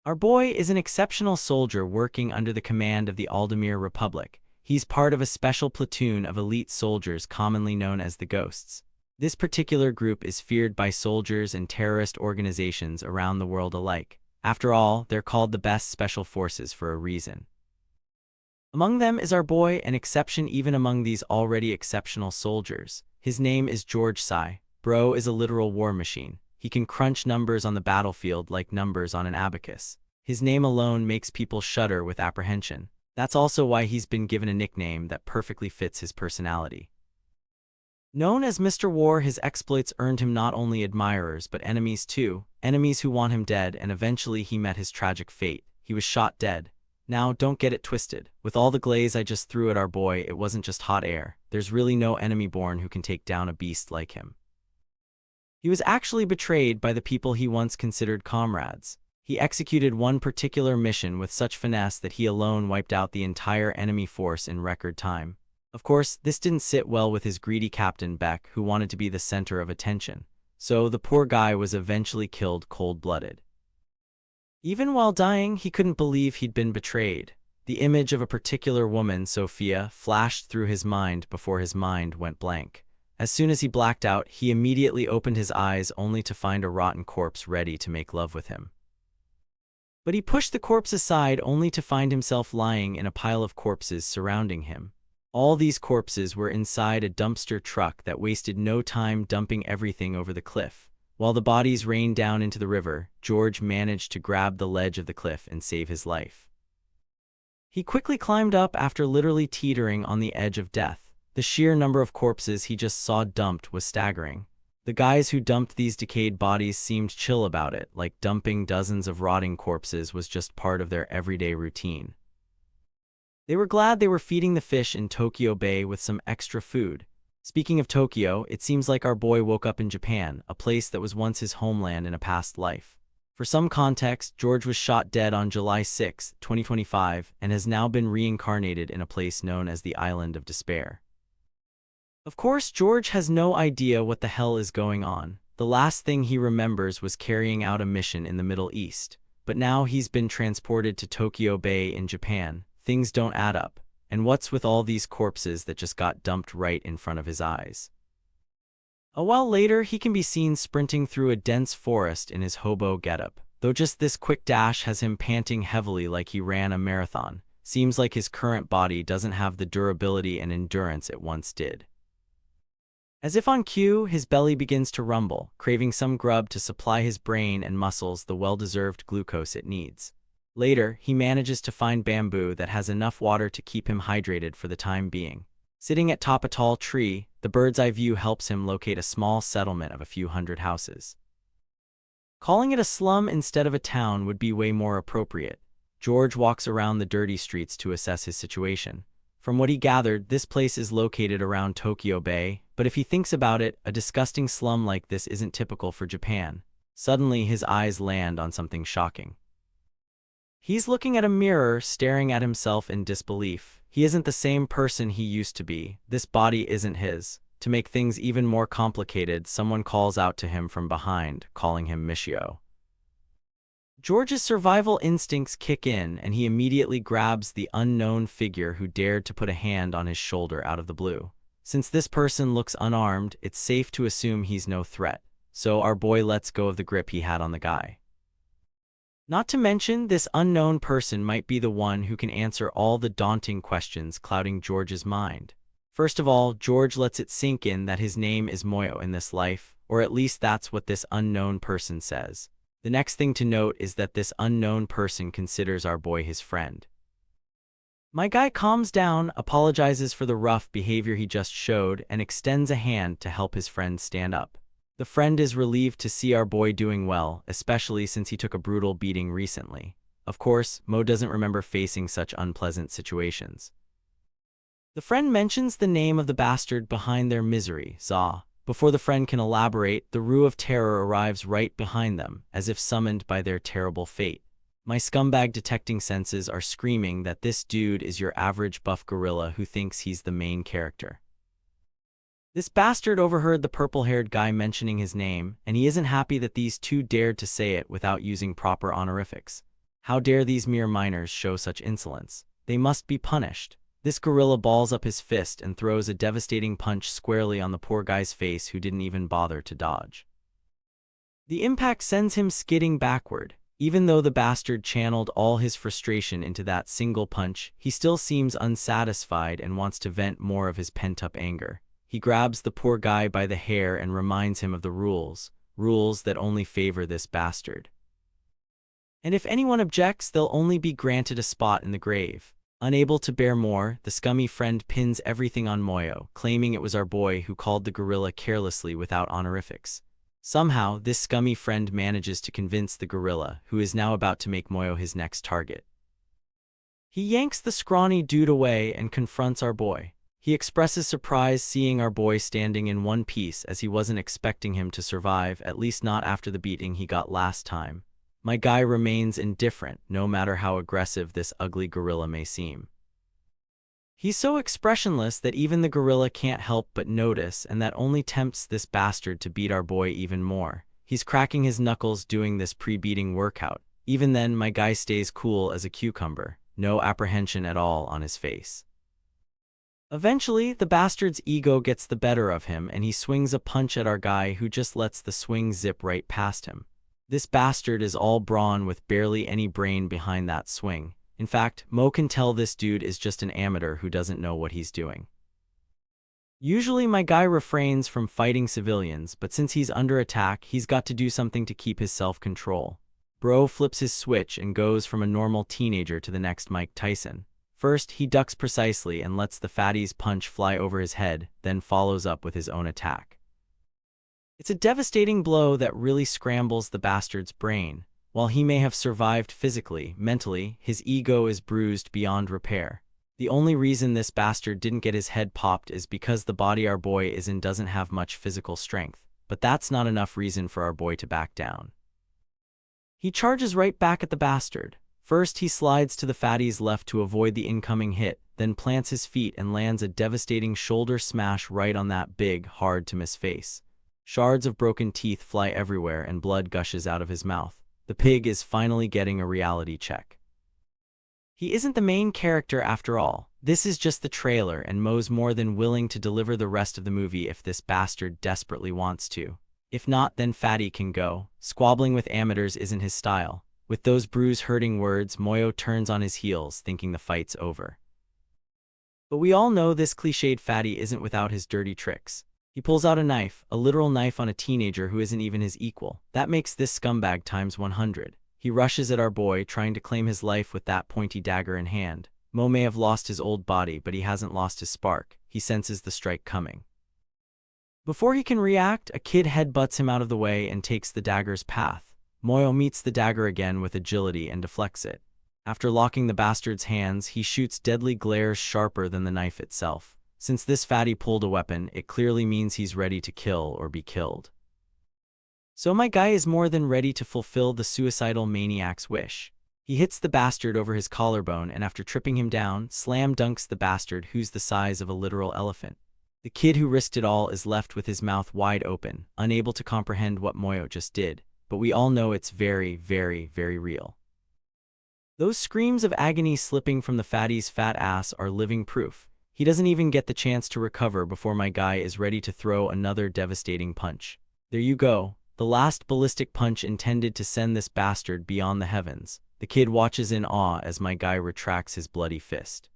Our boy is an exceptional soldier working under the command of the Aldemir Republic. He's part of a special platoon of elite soldiers commonly known as the Ghosts. This particular group is feared by soldiers and terrorist organizations around the world alike. After all, they're called the best special forces for a reason. Among them is our boy, an exception even among these already exceptional soldiers. His name is George Sai. Bro is a literal war machine. He can crunch numbers on the battlefield like numbers on an abacus. His name alone makes people shudder with apprehension. That's also why he's been given a nickname that perfectly fits his personality. Known as Mr. War, his exploits earned him not only admirers but enemies too, enemies who want him dead, and eventually he met his tragic fate. He was shot dead. Now, don't get it twisted. With all the glaze I just threw at our boy, it wasn't just hot air. There's really no enemy born who can take down a beast like him. He was actually betrayed by the people he once considered comrades. He executed one particular mission with such finesse that he alone wiped out the entire enemy force in record time. Of course, this didn't sit well with his greedy captain Beck, who wanted to be the center of attention. So the poor guy was eventually killed cold-blooded. Even while dying, he couldn't believe he'd been betrayed. The image of a particular woman, Sophia, flashed through his mind before his mind went blank. As soon as he blacked out, he immediately opened his eyes only to find a rotten corpse ready to make love with him. But he pushed the corpse aside only to find himself lying in a pile of corpses surrounding him. All these corpses were inside a dumpster truck that wasted no time dumping everything over the cliff. While the bodies rained down into the river, George managed to grab the ledge of the cliff and save his life. He quickly climbed up after literally teetering on the edge of death. The sheer number of corpses he just saw dumped was staggering. The guys who dumped these decayed bodies seemed chill about it, like dumping dozens of rotting corpses was just part of their everyday routine. They were glad they were feeding the fish in Tokyo Bay with some extra food. Speaking of Tokyo, it seems like our boy woke up in Japan, a place that was once his homeland in a past life. For some context, George was shot dead on July 6, 2025, and has now been reincarnated in a place known as the Island of Despair. Of course, George has no idea what the hell is going on. The last thing he remembers was carrying out a mission in the Middle East. But now he's been transported to Tokyo Bay in Japan. Things don't add up. And what's with all these corpses that just got dumped right in front of his eyes? A while later, he can be seen sprinting through a dense forest in his hobo getup. Though just this quick dash has him panting heavily like he ran a marathon. Seems like his current body doesn't have the durability and endurance it once did. As if on cue, his belly begins to rumble, craving some grub to supply his brain and muscles the well-deserved glucose it needs. Later, he manages to find bamboo that has enough water to keep him hydrated for the time being. Sitting atop a tall tree, the bird's-eye view helps him locate a small settlement of a few hundred houses. Calling it a slum instead of a town would be way more appropriate. George walks around the dirty streets to assess his situation. From what he gathered, this place is located around Tokyo Bay, but if he thinks about it, a disgusting slum like this isn't typical for Japan. Suddenly, his eyes land on something shocking. He's looking at a mirror, staring at himself in disbelief. He isn't the same person he used to be. This body isn't his. To make things even more complicated, someone calls out to him from behind, calling him Michio. George's survival instincts kick in, and he immediately grabs the unknown figure who dared to put a hand on his shoulder out of the blue. Since this person looks unarmed, it's safe to assume he's no threat. So our boy lets go of the grip he had on the guy. Not to mention, this unknown person might be the one who can answer all the daunting questions clouding George's mind. First of all, George lets it sink in that his name is Moyo in this life, or at least that's what this unknown person says. The next thing to note is that this unknown person considers our boy his friend. My guy calms down, apologizes for the rough behavior he just showed, and extends a hand to help his friend stand up. The friend is relieved to see our boy doing well, especially since he took a brutal beating recently. Of course, Mo doesn't remember facing such unpleasant situations. The friend mentions the name of the bastard behind their misery, Za. Before the friend can elaborate, the Rue of Terror arrives right behind them, as if summoned by their terrible fate. My scumbag detecting senses are screaming that this dude is your average buff gorilla who thinks he's the main character. This bastard overheard the purple-haired guy mentioning his name, and he isn't happy that these two dared to say it without using proper honorifics. How dare these mere minors show such insolence? They must be punished. This gorilla balls up his fist and throws a devastating punch squarely on the poor guy's face who didn't even bother to dodge. The impact sends him skidding backward. Even though the bastard channeled all his frustration into that single punch, he still seems unsatisfied and wants to vent more of his pent-up anger. He grabs the poor guy by the hair and reminds him of the rules that only favor this bastard. And if anyone objects, they'll only be granted a spot in the grave. Unable to bear more, the scummy friend pins everything on Moyo, claiming it was our boy who called the gorilla carelessly without honorifics. Somehow, this scummy friend manages to convince the gorilla, who is now about to make Moyo his next target. He yanks the scrawny dude away and confronts our boy. He expresses surprise seeing our boy standing in one piece as he wasn't expecting him to survive, at least not after the beating he got last time. My guy remains indifferent, no matter how aggressive this ugly gorilla may seem. He's so expressionless that even the gorilla can't help but notice, and that only tempts this bastard to beat our boy even more. He's cracking his knuckles doing this pre-beating workout. Even then, my guy stays cool as a cucumber, no apprehension at all on his face. Eventually, the bastard's ego gets the better of him and he swings a punch at our guy who just lets the swing zip right past him. This bastard is all brawn with barely any brain behind that swing. In fact, Mo can tell this dude is just an amateur who doesn't know what he's doing. Usually my guy refrains from fighting civilians, but since he's under attack, he's got to do something to keep his self-control. Bro flips his switch and goes from a normal teenager to the next Mike Tyson. First, he ducks precisely and lets the fatty's punch fly over his head, then follows up with his own attack. It's a devastating blow that really scrambles the bastard's brain. While he may have survived physically, mentally, his ego is bruised beyond repair. The only reason this bastard didn't get his head popped is because the body our boy is in doesn't have much physical strength, but that's not enough reason for our boy to back down. He charges right back at the bastard. First, he slides to the fatty's left to avoid the incoming hit, then plants his feet and lands a devastating shoulder smash right on that big, hard-to-miss face. Shards of broken teeth fly everywhere and blood gushes out of his mouth. The pig is finally getting a reality check. He isn't the main character after all. This is just the trailer, and Mo's more than willing to deliver the rest of the movie if this bastard desperately wants to. If not, then Fatty can go. Squabbling with amateurs isn't his style. With those bruise-hurting words, Moyo turns on his heels, thinking the fight's over. But we all know this cliched Fatty isn't without his dirty tricks. He pulls out a knife, a literal knife on a teenager who isn't even his equal. That makes this scumbag times 100. He rushes at our boy, trying to claim his life with that pointy dagger in hand. Mo may have lost his old body, but he hasn't lost his spark. He senses the strike coming. Before he can react, a kid headbutts him out of the way and takes the dagger's path. Moyo meets the dagger again with agility and deflects it. After locking the bastard's hands, he shoots deadly glares sharper than the knife itself. Since this fatty pulled a weapon, it clearly means he's ready to kill or be killed. So my guy is more than ready to fulfill the suicidal maniac's wish. He hits the bastard over his collarbone and after tripping him down, slam dunks the bastard who's the size of a literal elephant. The kid who risked it all is left with his mouth wide open, unable to comprehend what Moyo just did, but we all know it's very, very, very real. Those screams of agony slipping from the fatty's fat ass are living proof. He doesn't even get the chance to recover before my guy is ready to throw another devastating punch. There you go, the last ballistic punch intended to send this bastard beyond the heavens. The kid watches in awe as my guy retracts his bloody fist.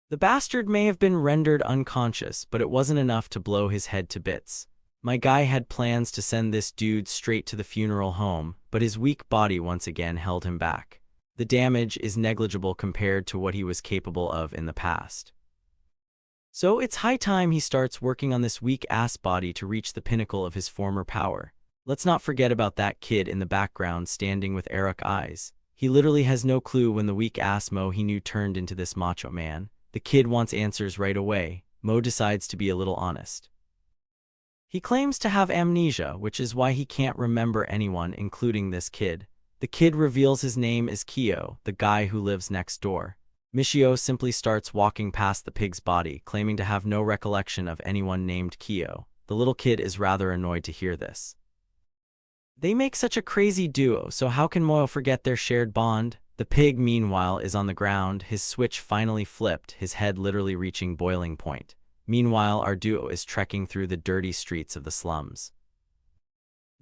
The bastard may have been rendered unconscious, but it wasn't enough to blow his head to bits. My guy had plans to send this dude straight to the funeral home, but his weak body once again held him back. The damage is negligible compared to what he was capable of in the past. So it's high time he starts working on this weak-ass body to reach the pinnacle of his former power. Let's not forget about that kid in the background standing with Eric eyes. He literally has no clue when the weak-ass Mo he knew turned into this macho man. The kid wants answers right away. Mo decides to be a little honest. He claims to have amnesia, which is why he can't remember anyone, including this kid. The kid reveals his name is Kyo, the guy who lives next door. Michio simply starts walking past the pig's body, claiming to have no recollection of anyone named Kyo. The little kid is rather annoyed to hear this. They make such a crazy duo, so how can Moyo forget their shared bond? The pig, meanwhile, is on the ground, his switch finally flipped, his head literally reaching boiling point. Meanwhile, our duo is trekking through the dirty streets of the slums.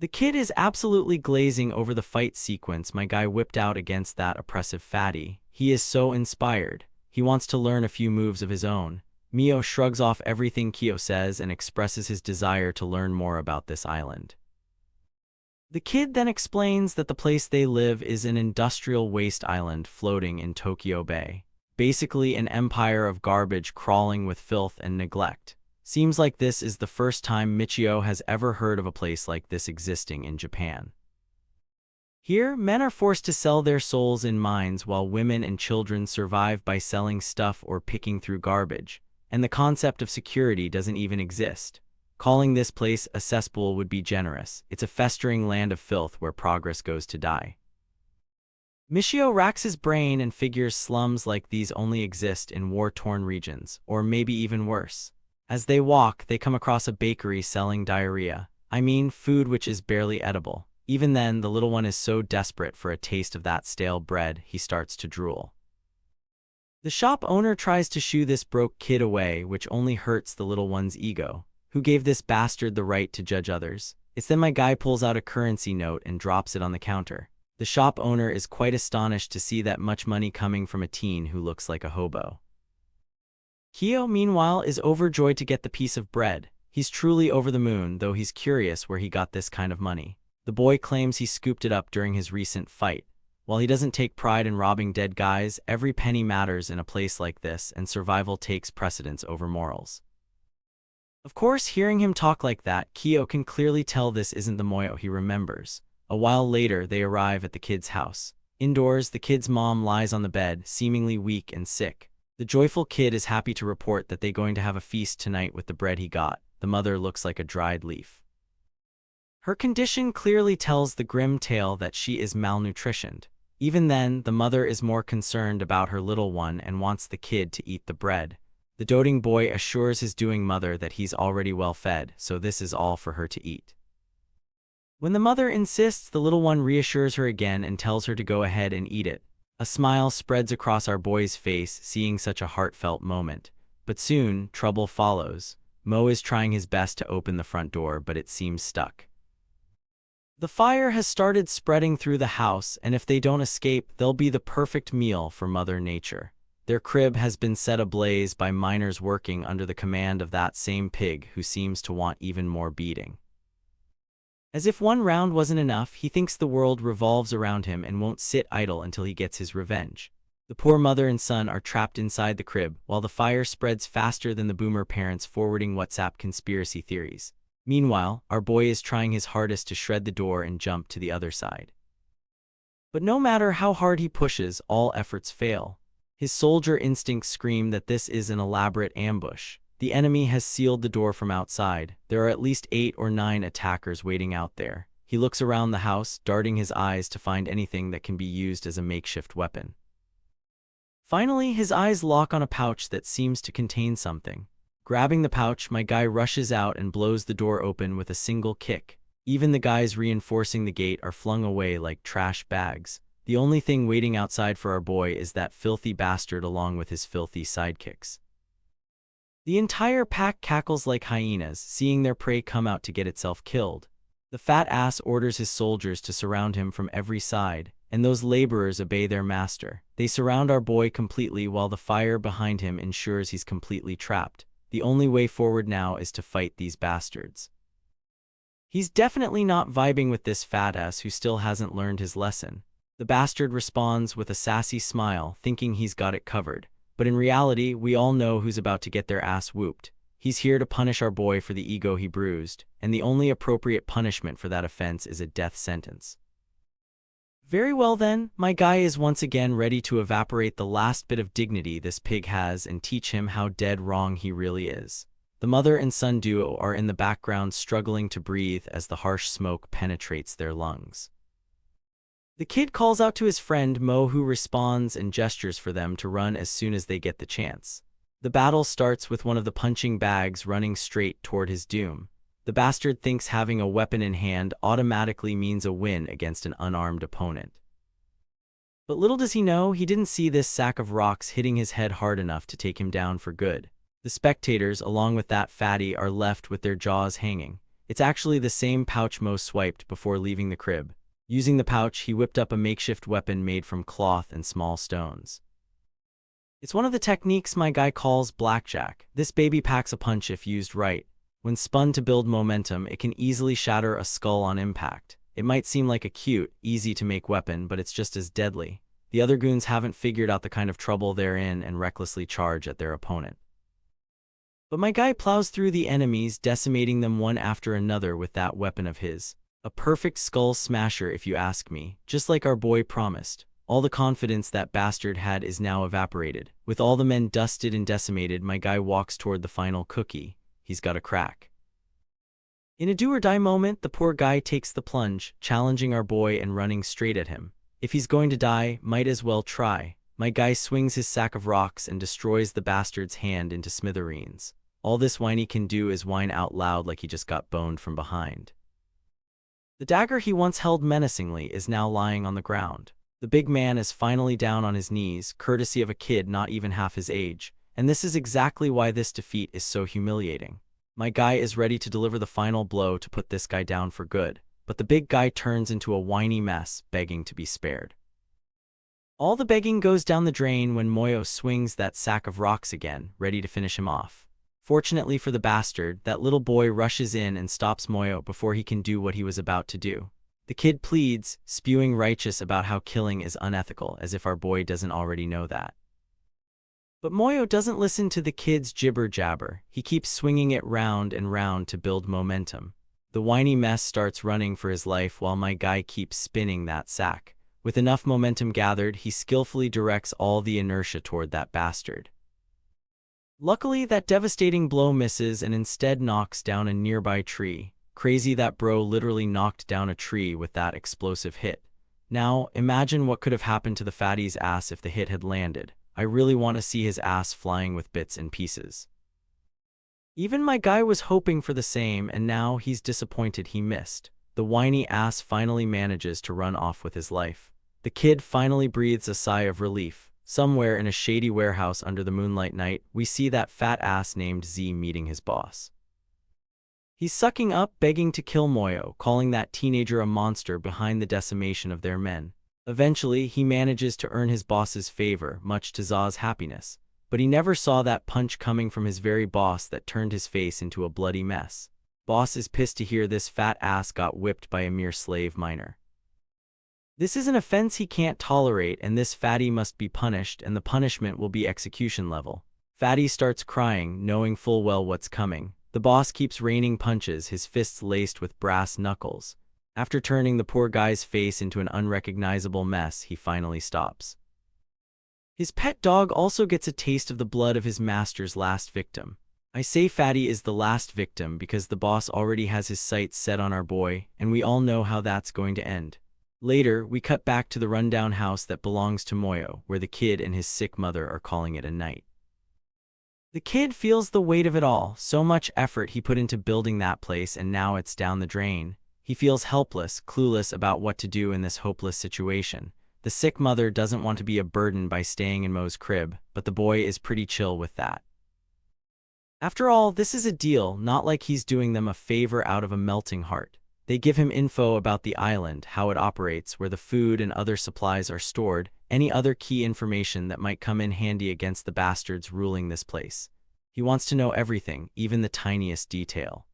The kid is absolutely glazing over the fight sequence my guy whipped out against that oppressive fatty. He is so inspired. He wants to learn a few moves of his own. Mio shrugs off everything Kyo says and expresses his desire to learn more about this island. The kid then explains that the place they live is an industrial waste island floating in Tokyo Bay. Basically an empire of garbage crawling with filth and neglect. Seems like this is the first time Michio has ever heard of a place like this existing in Japan. Here, men are forced to sell their souls in mines while women and children survive by selling stuff or picking through garbage, and the concept of security doesn't even exist. Calling this place a cesspool would be generous. It's a festering land of filth where progress goes to die. Michio racks his brain and figures slums like these only exist in war-torn regions, or maybe even worse. As they walk, they come across a bakery selling diarrhea. I mean, food which is barely edible. Even then, the little one is so desperate for a taste of that stale bread, he starts to drool. The shop owner tries to shoo this broke kid away, which only hurts the little one's ego. Who gave this bastard the right to judge others? It's then my guy pulls out a currency note and drops it on the counter. The shop owner is quite astonished to see that much money coming from a teen who looks like a hobo. Kyo, meanwhile, is overjoyed to get the piece of bread. He's truly over the moon, though he's curious where he got this kind of money. The boy claims he scooped it up during his recent fight. While he doesn't take pride in robbing dead guys, every penny matters in a place like this, and survival takes precedence over morals. Of course, hearing him talk like that, Kyo can clearly tell this isn't the Moyo he remembers. A while later, they arrive at the kid's house. Indoors, the kid's mom lies on the bed, seemingly weak and sick. The joyful kid is happy to report that they're going to have a feast tonight with the bread he got. The mother looks like a dried leaf. Her condition clearly tells the grim tale that she is malnutritioned. Even then, the mother is more concerned about her little one and wants the kid to eat the bread. The doting boy assures his doting mother that he's already well fed, so this is all for her to eat. When the mother insists, the little one reassures her again and tells her to go ahead and eat it. A smile spreads across our boy's face, seeing such a heartfelt moment. But soon, trouble follows. Mo is trying his best to open the front door, but it seems stuck. The fire has started spreading through the house, and if they don't escape, they'll be the perfect meal for Mother Nature. Their crib has been set ablaze by miners working under the command of that same pig who seems to want even more beating. As if one round wasn't enough, he thinks the world revolves around him and won't sit idle until he gets his revenge. The poor mother and son are trapped inside the crib, while the fire spreads faster than the boomer parents forwarding WhatsApp conspiracy theories. Meanwhile, our boy is trying his hardest to shred the door and jump to the other side. But no matter how hard he pushes, all efforts fail. His soldier instincts scream that this is an elaborate ambush. The enemy has sealed the door from outside. There are at least 8 or 9 attackers waiting out there. He looks around the house, darting his eyes to find anything that can be used as a makeshift weapon. Finally, his eyes lock on a pouch that seems to contain something. Grabbing the pouch, my guy rushes out and blows the door open with a single kick. Even the guys reinforcing the gate are flung away like trash bags. The only thing waiting outside for our boy is that filthy bastard along with his filthy sidekicks. The entire pack cackles like hyenas, seeing their prey come out to get itself killed. The fat ass orders his soldiers to surround him from every side, and those laborers obey their master. They surround our boy completely while the fire behind him ensures he's completely trapped. The only way forward now is to fight these bastards. He's definitely not vibing with this fat ass who still hasn't learned his lesson. The bastard responds with a sassy smile, thinking he's got it covered. But in reality, we all know who's about to get their ass whooped. He's here to punish our boy for the ego he bruised, and the only appropriate punishment for that offense is a death sentence. Very well then, my guy is once again ready to evaporate the last bit of dignity this pig has and teach him how dead wrong he really is. The mother and son duo are in the background struggling to breathe as the harsh smoke penetrates their lungs. The kid calls out to his friend Mo, who responds and gestures for them to run as soon as they get the chance. The battle starts with one of the punching bags running straight toward his doom. The bastard thinks having a weapon in hand automatically means a win against an unarmed opponent. But little does he know, he didn't see this sack of rocks hitting his head hard enough to take him down for good. The spectators, along with that fatty, are left with their jaws hanging. It's actually the same pouch Mo swiped before leaving the crib. Using the pouch, he whipped up a makeshift weapon made from cloth and small stones. It's one of the techniques my guy calls blackjack. This baby packs a punch if used right. When spun to build momentum, it can easily shatter a skull on impact. It might seem like a cute, easy-to-make weapon, but it's just as deadly. The other goons haven't figured out the kind of trouble they're in and recklessly charge at their opponent. But my guy plows through the enemies, decimating them one after another with that weapon of his. A perfect skull smasher if you ask me, just like our boy promised. All the confidence that bastard had is now evaporated. With all the men dusted and decimated, my guy walks toward the final cookie. He's got a crack. In a do-or-die moment, the poor guy takes the plunge, challenging our boy and running straight at him. If he's going to die, might as well try. My guy swings his sack of rocks and destroys the bastard's hand into smithereens. All this whiny can do is whine out loud like he just got boned from behind. The dagger he once held menacingly is now lying on the ground. The big man is finally down on his knees, courtesy of a kid not even half his age, and this is exactly why this defeat is so humiliating. My guy is ready to deliver the final blow to put this guy down for good, but the big guy turns into a whiny mess, begging to be spared. All the begging goes down the drain when Moyo swings that sack of rocks again, ready to finish him off. Fortunately for the bastard, that little boy rushes in and stops Moyo before he can do what he was about to do. The kid pleads, spewing righteous about how killing is unethical, as if our boy doesn't already know that. But Moyo doesn't listen to the kid's jibber-jabber. He keeps swinging it round and round to build momentum. The whiny mess starts running for his life while my guy keeps spinning that sack. With enough momentum gathered, he skillfully directs all the inertia toward that bastard. Luckily, that devastating blow misses and instead knocks down a nearby tree. Crazy that bro literally knocked down a tree with that explosive hit. Now, imagine what could have happened to the fatty's ass if the hit had landed. I really want to see his ass flying with bits and pieces. Even my guy was hoping for the same, and now he's disappointed he missed. The whiny ass finally manages to run off with his life. The kid finally breathes a sigh of relief. Somewhere in a shady warehouse under the moonlight night, we see that fat ass named Z meeting his boss. He's sucking up, begging to kill Moyo, calling that teenager a monster behind the decimation of their men. Eventually, he manages to earn his boss's favor, much to Za's happiness. But he never saw that punch coming from his very boss that turned his face into a bloody mess. Boss is pissed to hear this fat ass got whipped by a mere slave miner. This is an offense he can't tolerate, and this fatty must be punished, and the punishment will be execution level. Fatty starts crying, knowing full well what's coming. The boss keeps raining punches, his fists laced with brass knuckles. After turning the poor guy's face into an unrecognizable mess, he finally stops. His pet dog also gets a taste of the blood of his master's last victim. I say Fatty is the last victim because the boss already has his sights set on our boy, and we all know how that's going to end. Later, we cut back to the rundown house that belongs to Moyo, where the kid and his sick mother are calling it a night. The kid feels the weight of it all, so much effort he put into building that place, and now it's down the drain. He feels helpless, clueless about what to do in this hopeless situation. The sick mother doesn't want to be a burden by staying in Mo's crib, but the boy is pretty chill with that. After all, this is a deal, not like he's doing them a favor out of a melting heart. They give him info about the island, how it operates, where the food and other supplies are stored, any other key information that might come in handy against the bastards ruling this place. He wants to know everything, even the tiniest detail.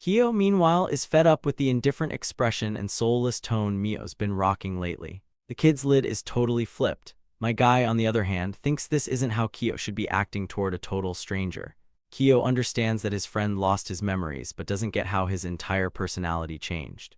Kyo, meanwhile, is fed up with the indifferent expression and soulless tone Mio's been rocking lately. The kid's lid is totally flipped. My guy, on the other hand, thinks this isn't how Kyo should be acting toward a total stranger. Kyo understands that his friend lost his memories, but doesn't get how his entire personality changed.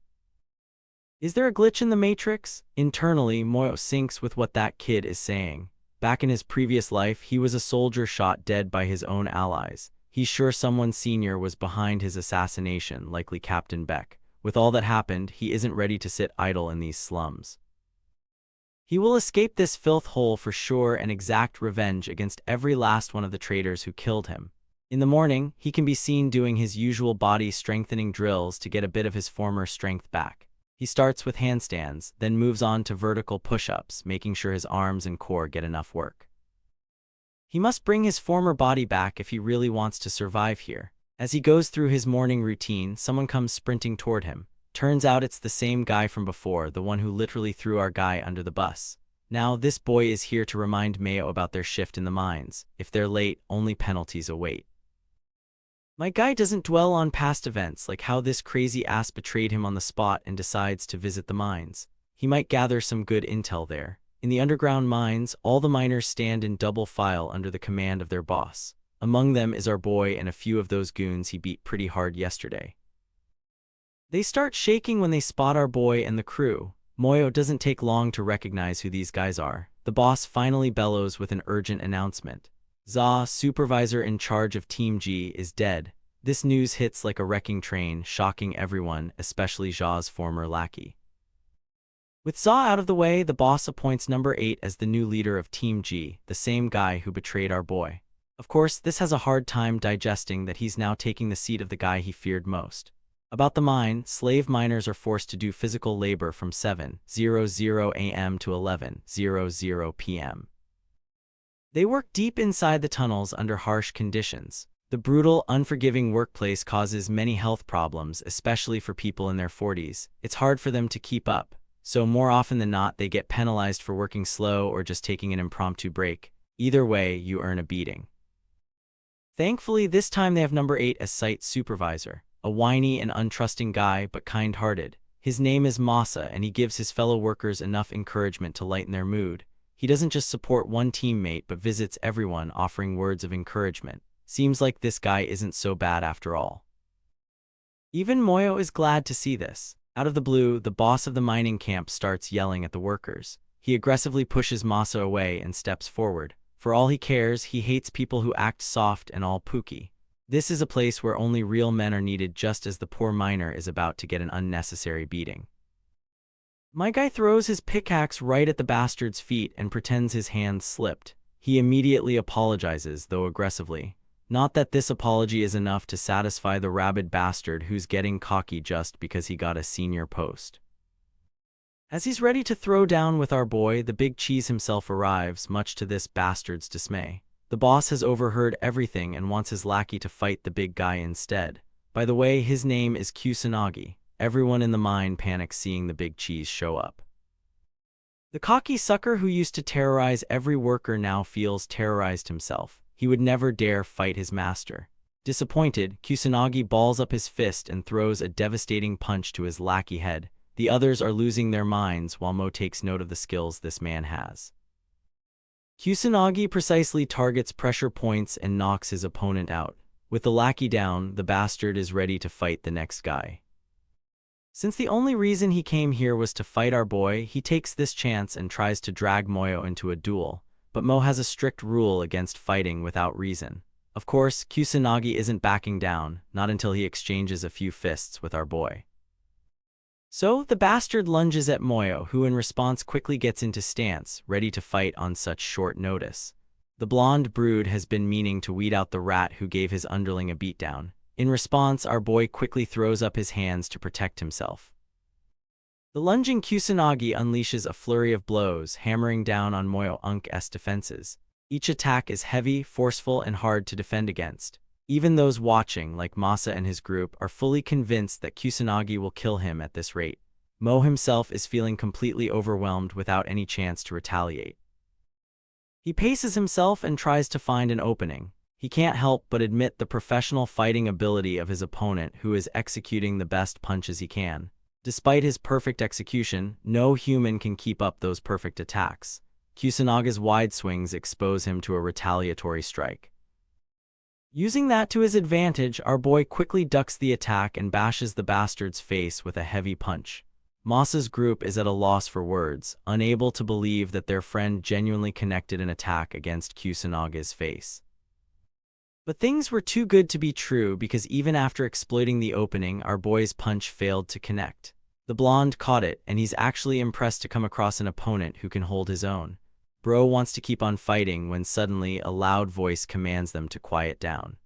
Is there a glitch in the Matrix? Internally, Moyo syncs with what that kid is saying. Back in his previous life, he was a soldier shot dead by his own allies. He's sure someone senior was behind his assassination, likely Captain Beck. With all that happened, he isn't ready to sit idle in these slums. He will escape this filth hole for sure and exact revenge against every last one of the traitors who killed him. In the morning, he can be seen doing his usual body strengthening drills to get a bit of his former strength back. He starts with handstands, then moves on to vertical push-ups, making sure his arms and core get enough work. He must bring his former body back if he really wants to survive here. As he goes through his morning routine, someone comes sprinting toward him. Turns out it's the same guy from before, the one who literally threw our guy under the bus. Now, this boy is here to remind Mayo about their shift in the mines. If they're late, only penalties await. My guy doesn't dwell on past events like how this crazy ass betrayed him on the spot and decides to visit the mines. He might gather some good intel there. In the underground mines, all the miners stand in double file under the command of their boss. Among them is our boy and a few of those goons he beat pretty hard yesterday. They start shaking when they spot our boy and the crew. Moyo doesn't take long to recognize who these guys are. The boss finally bellows with an urgent announcement. Za, supervisor in charge of Team G, is dead. This news hits like a wrecking train, shocking everyone, especially Za's former lackey. With Za out of the way, the boss appoints number 8 as the new leader of Team G, the same guy who betrayed our boy. Of course, this has a hard time digesting that he's now taking the seat of the guy he feared most. About the mine, slave miners are forced to do physical labor from 7:00 a.m. to 11:00 p.m. They work deep inside the tunnels under harsh conditions. The brutal, unforgiving workplace causes many health problems, especially for people in their 40s. It's hard for them to keep up, so more often than not they get penalized for working slow or just taking an impromptu break. Either way, you earn a beating. Thankfully, this time they have number 8 as site supervisor, a whiny and untrusting guy but kind-hearted. His name is Masa, and he gives his fellow workers enough encouragement to lighten their mood. He doesn't just support one teammate but visits everyone, offering words of encouragement. Seems like this guy isn't so bad after all. Even Moyo is glad to see this. Out of the blue, the boss of the mining camp starts yelling at the workers. He aggressively pushes Masa away and steps forward. For all he cares, he hates people who act soft and all pooky. This is a place where only real men are needed, just as the poor miner is about to get an unnecessary beating. My guy throws his pickaxe right at the bastard's feet and pretends his hand slipped. He immediately apologizes, though aggressively. Not that this apology is enough to satisfy the rabid bastard who's getting cocky just because he got a senior post. As he's ready to throw down with our boy, the big cheese himself arrives, much to this bastard's dismay. The boss has overheard everything and wants his lackey to fight the big guy instead. By the way, his name is Kusanagi. Everyone in the mine panics seeing the big cheese show up. The cocky sucker who used to terrorize every worker now feels terrorized himself. He would never dare fight his master. Disappointed, Kusanagi balls up his fist and throws a devastating punch to his lackey head. The others are losing their minds while Mo takes note of the skills this man has. Kusanagi precisely targets pressure points and knocks his opponent out. With the lackey down, the bastard is ready to fight the next guy. Since the only reason he came here was to fight our boy, he takes this chance and tries to drag Moyo into a duel. But Mo has a strict rule against fighting without reason. Of course, Kusanagi isn't backing down, not until he exchanges a few fists with our boy. So, the bastard lunges at Moyo, who in response quickly gets into stance, ready to fight on such short notice. The blonde brood has been meaning to weed out the rat who gave his underling a beatdown. In response, our boy quickly throws up his hands to protect himself. The lunging Kusanagi unleashes a flurry of blows, hammering down on Moyo-Unk's defenses. Each attack is heavy, forceful, and hard to defend against. Even those watching, like Masa and his group, are fully convinced that Kusanagi will kill him at this rate. Mo himself is feeling completely overwhelmed without any chance to retaliate. He paces himself and tries to find an opening. He can't help but admit the professional fighting ability of his opponent, who is executing the best punches he can. Despite his perfect execution, no human can keep up those perfect attacks. Kusanaga's wide swings expose him to a retaliatory strike. Using that to his advantage, our boy quickly ducks the attack and bashes the bastard's face with a heavy punch. Masa's group is at a loss for words, unable to believe that their friend genuinely connected an attack against Kusanaga's face. But things were too good to be true, because even after exploiting the opening, our boy's punch failed to connect. The blonde caught it, and he's actually impressed to come across an opponent who can hold his own. Bro wants to keep on fighting when suddenly a loud voice commands them to quiet down.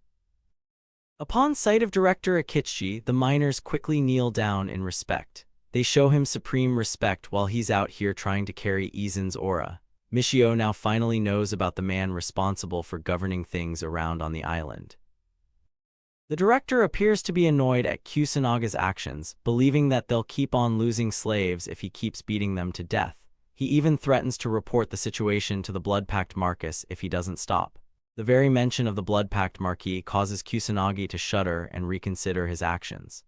Upon sight of director Akichi, the miners quickly kneel down in respect. They show him supreme respect while he's out here trying to carry Izen's aura. Michio now finally knows about the man responsible for governing things around on the island. The director appears to be annoyed at Kusanaga's actions, believing that they'll keep on losing slaves if he keeps beating them to death. He even threatens to report the situation to the blood-pact Marcus if he doesn't stop. The very mention of the blood-pact Marquis causes Kusanagi to shudder and reconsider his actions.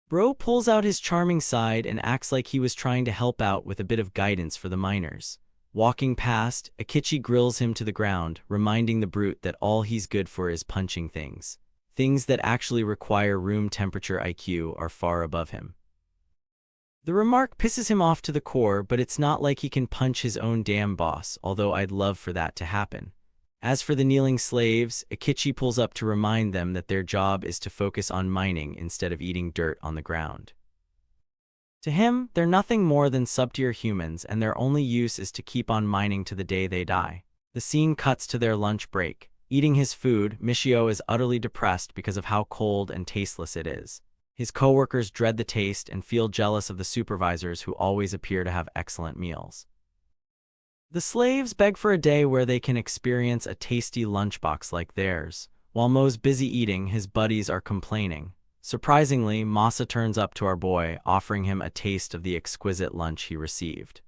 Bro pulls out his charming side and acts like he was trying to help out with a bit of guidance for the miners. Walking past, Akichi grills him to the ground, reminding the brute that all he's good for is punching things. Things that actually require room temperature IQ are far above him. The remark pisses him off to the core, but it's not like he can punch his own damn boss, although I'd love for that to happen. As for the kneeling slaves, Akichi pulls up to remind them that their job is to focus on mining instead of eating dirt on the ground. To him, they're nothing more than sub-tier humans, and their only use is to keep on mining to the day they die. The scene cuts to their lunch break. Eating his food, Michio is utterly depressed because of how cold and tasteless it is. His coworkers dread the taste and feel jealous of the supervisors who always appear to have excellent meals. The slaves beg for a day where they can experience a tasty lunchbox like theirs. While Mo's busy eating, his buddies are complaining. Surprisingly, Masa turns up to our boy, offering him a taste of the exquisite lunch he received.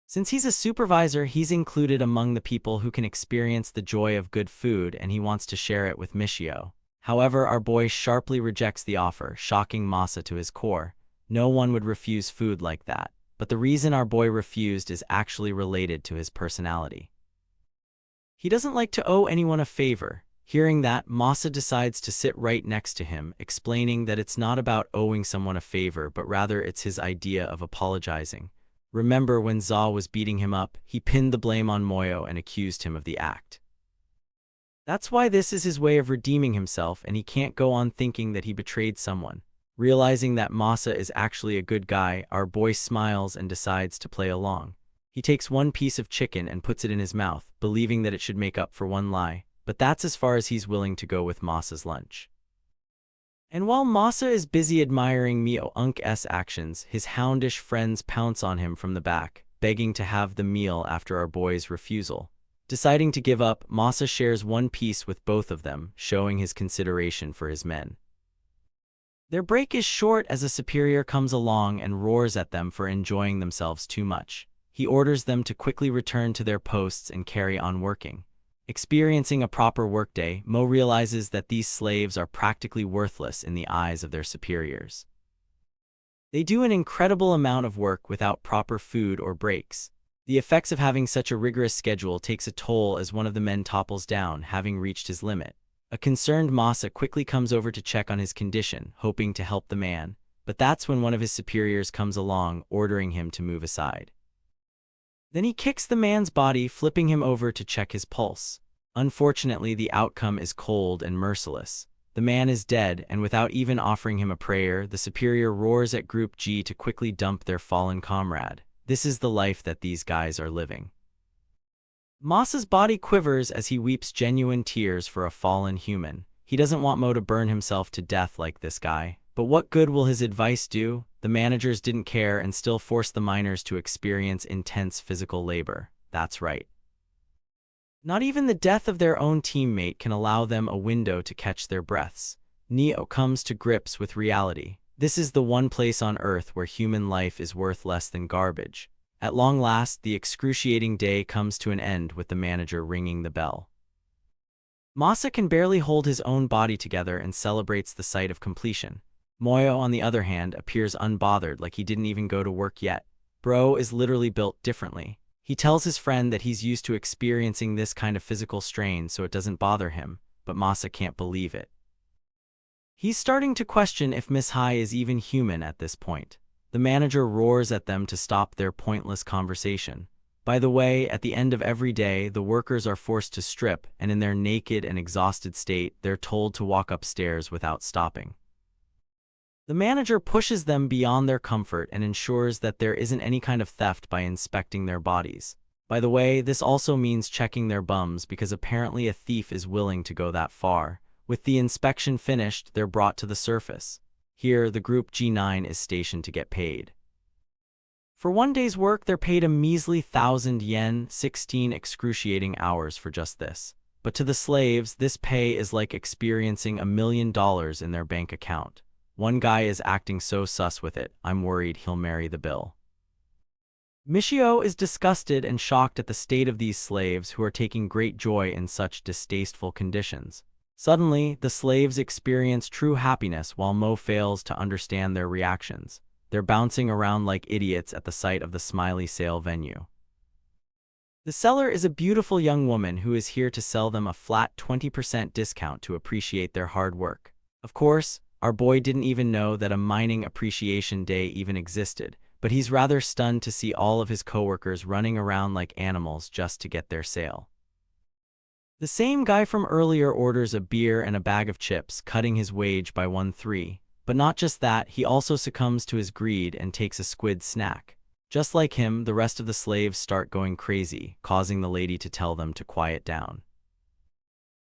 Since he's a supervisor, he's included among the people who can experience the joy of good food, and he wants to share it with Michio. However, our boy sharply rejects the offer, shocking Masa to his core. No one would refuse food like that, but the reason our boy refused is actually related to his personality. He doesn't like to owe anyone a favor. Hearing that, Masa decides to sit right next to him, explaining that it's not about owing someone a favor, but rather it's his idea of apologizing. Remember when Za was beating him up, he pinned the blame on Moyo and accused him of the act. That's why this is his way of redeeming himself, and he can't go on thinking that he betrayed someone. Realizing that Masa is actually a good guy, our boy smiles and decides to play along. He takes one piece of chicken and puts it in his mouth, believing that it should make up for one lie, but that's as far as he's willing to go with Masa's lunch. And while Masa is busy admiring Mio-unk's actions, his houndish friends pounce on him from the back, begging to have the meal after our boy's refusal. Deciding to give up, Masa shares one piece with both of them, showing his consideration for his men. Their break is short as a superior comes along and roars at them for enjoying themselves too much. He orders them to quickly return to their posts and carry on working. Experiencing a proper workday, Mo realizes that these slaves are practically worthless in the eyes of their superiors. They do an incredible amount of work without proper food or breaks. The effects of having such a rigorous schedule takes a toll as one of the men topples down, having reached his limit. A concerned Masa quickly comes over to check on his condition, hoping to help the man, but that's when one of his superiors comes along, ordering him to move aside. Then he kicks the man's body, flipping him over to check his pulse. Unfortunately, the outcome is cold and merciless. The man is dead, and without even offering him a prayer, the superior roars at Group G to quickly dump their fallen comrade. This is the life that these guys are living. Masa's body quivers as he weeps genuine tears for a fallen human. He doesn't want Mo to burn himself to death like this guy. But what good will his advice do? The managers didn't care and still forced the miners to experience intense physical labor. That's right. Not even the death of their own teammate can allow them a window to catch their breaths. Neo comes to grips with reality. This is the one place on Earth where human life is worth less than garbage. At long last, the excruciating day comes to an end with the manager ringing the bell. Masa can barely hold his own body together and celebrates the sight of completion. Moyo, on the other hand, appears unbothered, like he didn't even go to work yet. Bro is literally built differently. He tells his friend that he's used to experiencing this kind of physical strain, so it doesn't bother him, but Masa can't believe it. He's starting to question if Miss Hai is even human at this point. The manager roars at them to stop their pointless conversation. By the way, at the end of every day, the workers are forced to strip, and in their naked and exhausted state, they're told to walk upstairs without stopping. The manager pushes them beyond their comfort and ensures that there isn't any kind of theft by inspecting their bodies. By the way, this also means checking their bums, because apparently a thief is willing to go that far. With the inspection finished, they're brought to the surface. Here, the group G9 is stationed to get paid. For one day's work, they're paid a measly 1,000 yen, 16 excruciating hours for just this. But to the slaves, this pay is like experiencing $1 million in their bank account. One guy is acting so sus with it, I'm worried he'll marry the bill. Michio is disgusted and shocked at the state of these slaves who are taking great joy in such distasteful conditions. Suddenly, the slaves experience true happiness while Mo fails to understand their reactions. They're bouncing around like idiots at the sight of the smiley sale venue. The seller is a beautiful young woman who is here to sell them a flat 20% discount to appreciate their hard work. Of course, our boy didn't even know that a mining appreciation day even existed, but he's rather stunned to see all of his coworkers running around like animals just to get their sale. The same guy from earlier orders a beer and a bag of chips, cutting his wage by 1/3. But not just that, he also succumbs to his greed and takes a squid snack. Just like him, the rest of the slaves start going crazy, causing the lady to tell them to quiet down.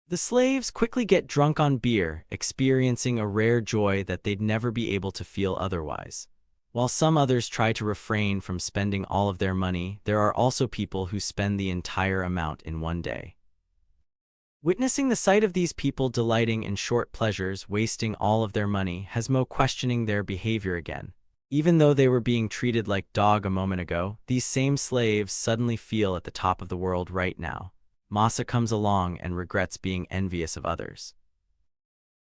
The slaves quickly get drunk on beer, experiencing a rare joy that they'd never be able to feel otherwise. While some others try to refrain from spending all of their money, there are also people who spend the entire amount in one day. Witnessing the sight of these people delighting in short pleasures, wasting all of their money, has Mo questioning their behavior again. Even though they were being treated like dog a moment ago, these same slaves suddenly feel at the top of the world right now. Masa comes along and regrets being envious of others.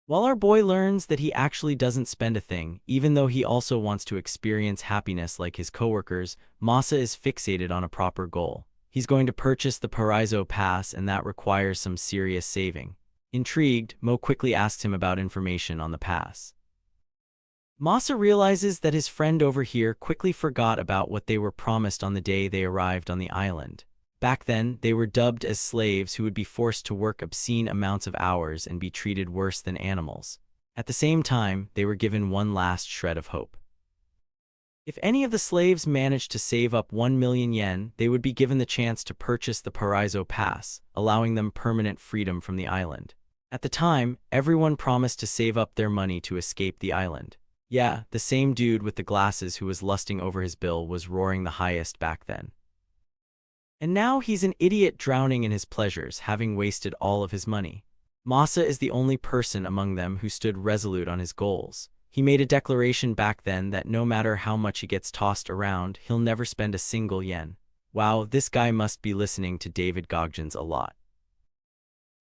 While our boy learns that he actually doesn't spend a thing, even though he also wants to experience happiness like his coworkers, Masa is fixated on a proper goal. He's going to purchase the Paraiso Pass, and that requires some serious saving. Intrigued, Mo quickly asks him about information on the pass. Masa realizes that his friend over here quickly forgot about what they were promised on the day they arrived on the island. Back then, they were dubbed as slaves who would be forced to work obscene amounts of hours and be treated worse than animals. At the same time, they were given one last shred of hope. If any of the slaves managed to save up 1 million yen, they would be given the chance to purchase the Paraiso Pass, allowing them permanent freedom from the island. At the time, everyone promised to save up their money to escape the island. Yeah, the same dude with the glasses who was lusting over his bill was roaring the highest back then. And now he's an idiot drowning in his pleasures, having wasted all of his money. Masa is the only person among them who stood resolute on his goals. He made a declaration back then that no matter how much he gets tossed around, he'll never spend a single yen. Wow, this guy must be listening to David Goggins a lot.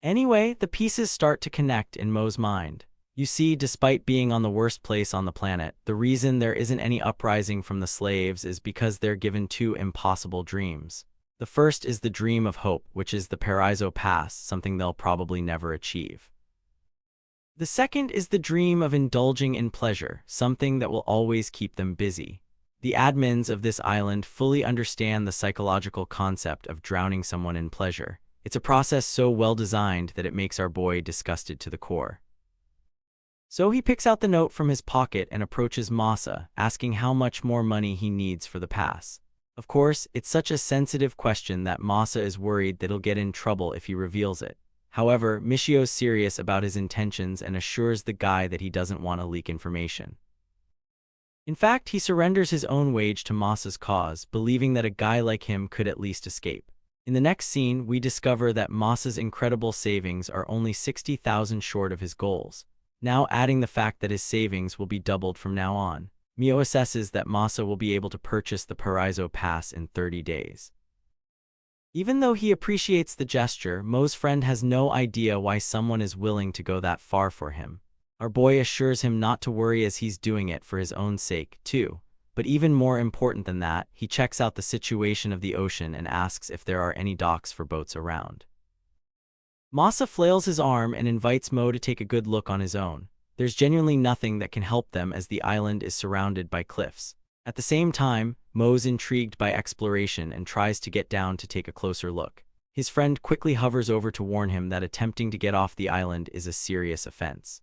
Anyway, the pieces start to connect in Mo's mind. You see, despite being on the worst place on the planet, the reason there isn't any uprising from the slaves is because they're given two impossible dreams. The first is the dream of hope, which is the Paraiso Pass, something they'll probably never achieve. The second is the dream of indulging in pleasure, something that will always keep them busy. The admins of this island fully understand the psychological concept of drowning someone in pleasure. It's a process so well designed that it makes our boy disgusted to the core. So he picks out the note from his pocket and approaches Masa, asking how much more money he needs for the pass. Of course, it's such a sensitive question that Masa is worried that he'll get in trouble if he reveals it. However, Michio's serious about his intentions and assures the guy that he doesn't want to leak information. In fact, he surrenders his own wage to Masa's cause, believing that a guy like him could at least escape. In the next scene, we discover that Masa's incredible savings are only 60,000 short of his goals. Now adding the fact that his savings will be doubled from now on, Mio assesses that Masa will be able to purchase the Paraiso Pass in 30 days. Even though he appreciates the gesture, Mo's friend has no idea why someone is willing to go that far for him. Our boy assures him not to worry as he's doing it for his own sake, too. But even more important than that, he checks out the situation of the ocean and asks if there are any docks for boats around. Masa flails his arm and invites Mo to take a good look on his own. There's genuinely nothing that can help them as the island is surrounded by cliffs. At the same time, Mo's intrigued by exploration and tries to get down to take a closer look. His friend quickly hovers over to warn him that attempting to get off the island is a serious offense.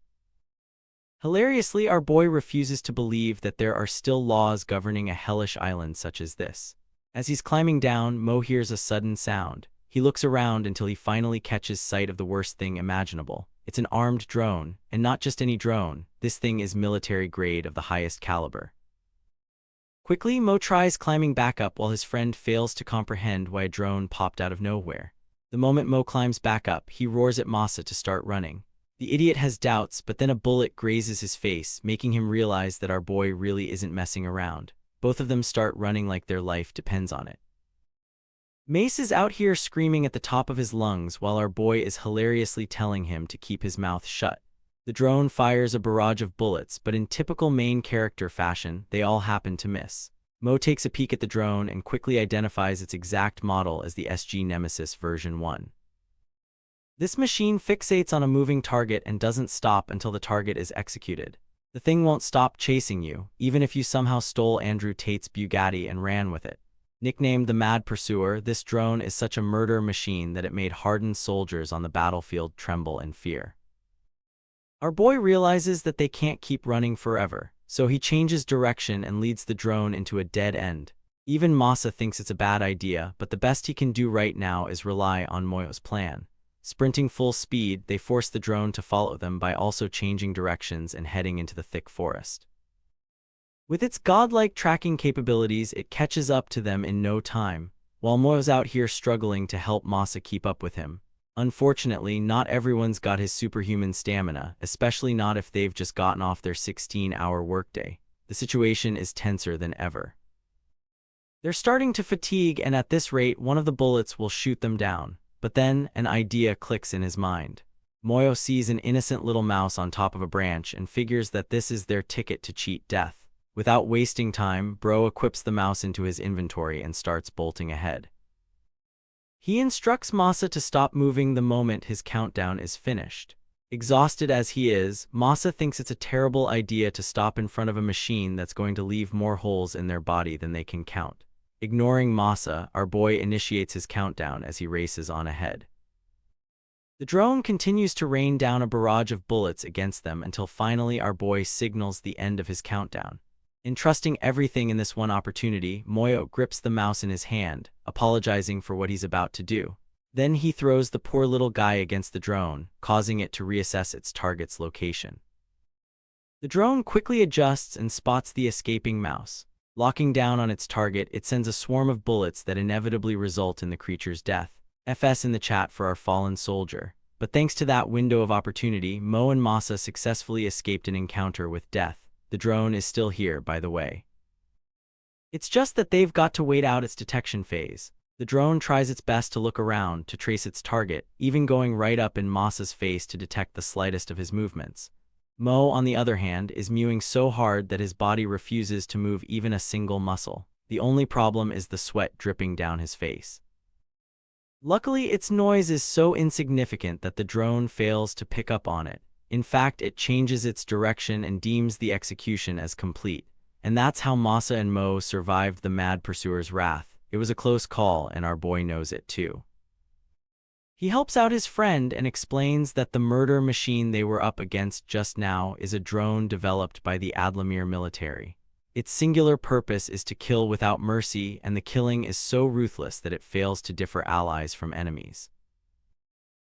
Hilariously, our boy refuses to believe that there are still laws governing a hellish island such as this. As he's climbing down, Mo hears a sudden sound. He looks around until he finally catches sight of the worst thing imaginable. It's an armed drone, and not just any drone. This thing is military grade of the highest caliber. Quickly, Mo tries climbing back up while his friend fails to comprehend why a drone popped out of nowhere. The moment Mo climbs back up, he roars at Masa to start running. The idiot has doubts, but then a bullet grazes his face, making him realize that our boy really isn't messing around. Both of them start running like their life depends on it. Mace is out here screaming at the top of his lungs while our boy is hilariously telling him to keep his mouth shut. The drone fires a barrage of bullets, but in typical main character fashion, they all happen to miss. Mo takes a peek at the drone and quickly identifies its exact model as the SG Nemesis version 1. This machine fixates on a moving target and doesn't stop until the target is executed. The thing won't stop chasing you, even if you somehow stole Andrew Tate's Bugatti and ran with it. Nicknamed the Mad Pursuer, this drone is such a murder machine that it made hardened soldiers on the battlefield tremble in fear. Our boy realizes that they can't keep running forever, so he changes direction and leads the drone into a dead end. Even Masa thinks it's a bad idea, but the best he can do right now is rely on Moyo's plan. Sprinting full speed, they force the drone to follow them by also changing directions and heading into the thick forest. With its godlike tracking capabilities, it catches up to them in no time, while Moyo's out here struggling to help Masa keep up with him. Unfortunately, not everyone's got his superhuman stamina, especially not if they've just gotten off their 16-hour workday. The situation is tenser than ever. They're starting to fatigue, and at this rate, one of the bullets will shoot them down. But then, an idea clicks in his mind. Moyo sees an innocent little mouse on top of a branch and figures that this is their ticket to cheat death. Without wasting time, Bro equips the mouse into his inventory and starts bolting ahead. He instructs Masa to stop moving the moment his countdown is finished. Exhausted as he is, Masa thinks it's a terrible idea to stop in front of a machine that's going to leave more holes in their body than they can count. Ignoring Masa, our boy initiates his countdown as he races on ahead. The drone continues to rain down a barrage of bullets against them until finally our boy signals the end of his countdown. Entrusting everything in this one opportunity, Moyo grips the mouse in his hand, apologizing for what he's about to do. Then he throws the poor little guy against the drone, causing it to reassess its target's location. The drone quickly adjusts and spots the escaping mouse. Locking down on its target, it sends a swarm of bullets that inevitably result in the creature's death. FS in the chat for our fallen soldier. But thanks to that window of opportunity, Mo and Masa successfully escaped an encounter with death. The drone is still here, by the way. It's just that they've got to wait out its detection phase. The drone tries its best to look around, to trace its target, even going right up in Masa's face to detect the slightest of his movements. Mo, on the other hand, is mewing so hard that his body refuses to move even a single muscle. The only problem is the sweat dripping down his face. Luckily, its noise is so insignificant that the drone fails to pick up on it. In fact, it changes its direction and deems the execution as complete. And that's how Masa and Mo survived the Mad Pursuer's wrath. It was a close call, and our boy knows it too. He helps out his friend and explains that the murder machine they were up against just now is a drone developed by the Adlamir military. Its singular purpose is to kill without mercy, and the killing is so ruthless that it fails to differ allies from enemies.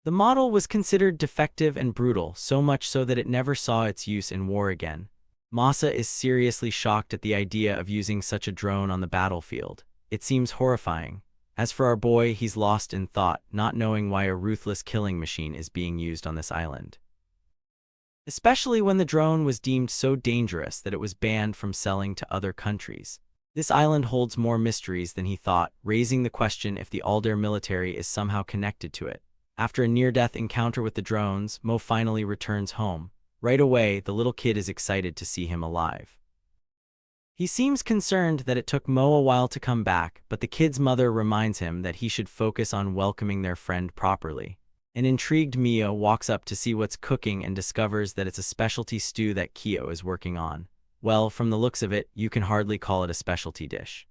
The model was considered defective and brutal, so much so that it never saw its use in war again. Masa is seriously shocked at the idea of using such a drone on the battlefield. It seems horrifying. As for our boy, he's lost in thought, not knowing why a ruthless killing machine is being used on this island. Especially when the drone was deemed so dangerous that it was banned from selling to other countries. This island holds more mysteries than he thought, raising the question if the Alder military is somehow connected to it. After a near-death encounter with the drones, Mo finally returns home. Right away, the little kid is excited to see him alive. He seems concerned that it took Mo a while to come back, but the kid's mother reminds him that he should focus on welcoming their friend properly. An intrigued Mio walks up to see what's cooking and discovers that it's a specialty stew that Kyo is working on. Well, from the looks of it, you can hardly call it a specialty dish.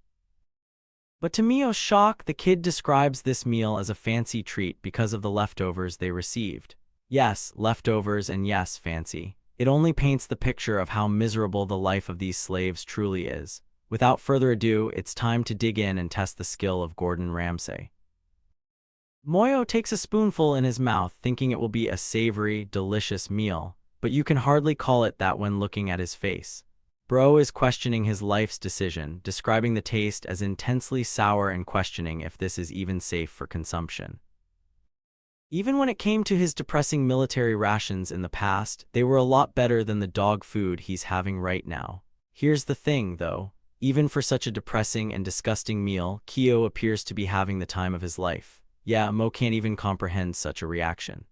But to Mio's shock, the kid describes this meal as a fancy treat because of the leftovers they received. Yes, leftovers, and yes, fancy. It only paints the picture of how miserable the life of these slaves truly is. Without further ado, it's time to dig in and test the skill of Gordon Ramsay. Moyo takes a spoonful in his mouth, thinking it will be a savory, delicious meal, but you can hardly call it that when looking at his face. Bro is questioning his life's decision, describing the taste as intensely sour and questioning if this is even safe for consumption. Even when it came to his depressing military rations in the past, they were a lot better than the dog food he's having right now. Here's the thing, though. Even for such a depressing and disgusting meal, Kyo appears to be having the time of his life. Yeah, Mo can't even comprehend such a reaction.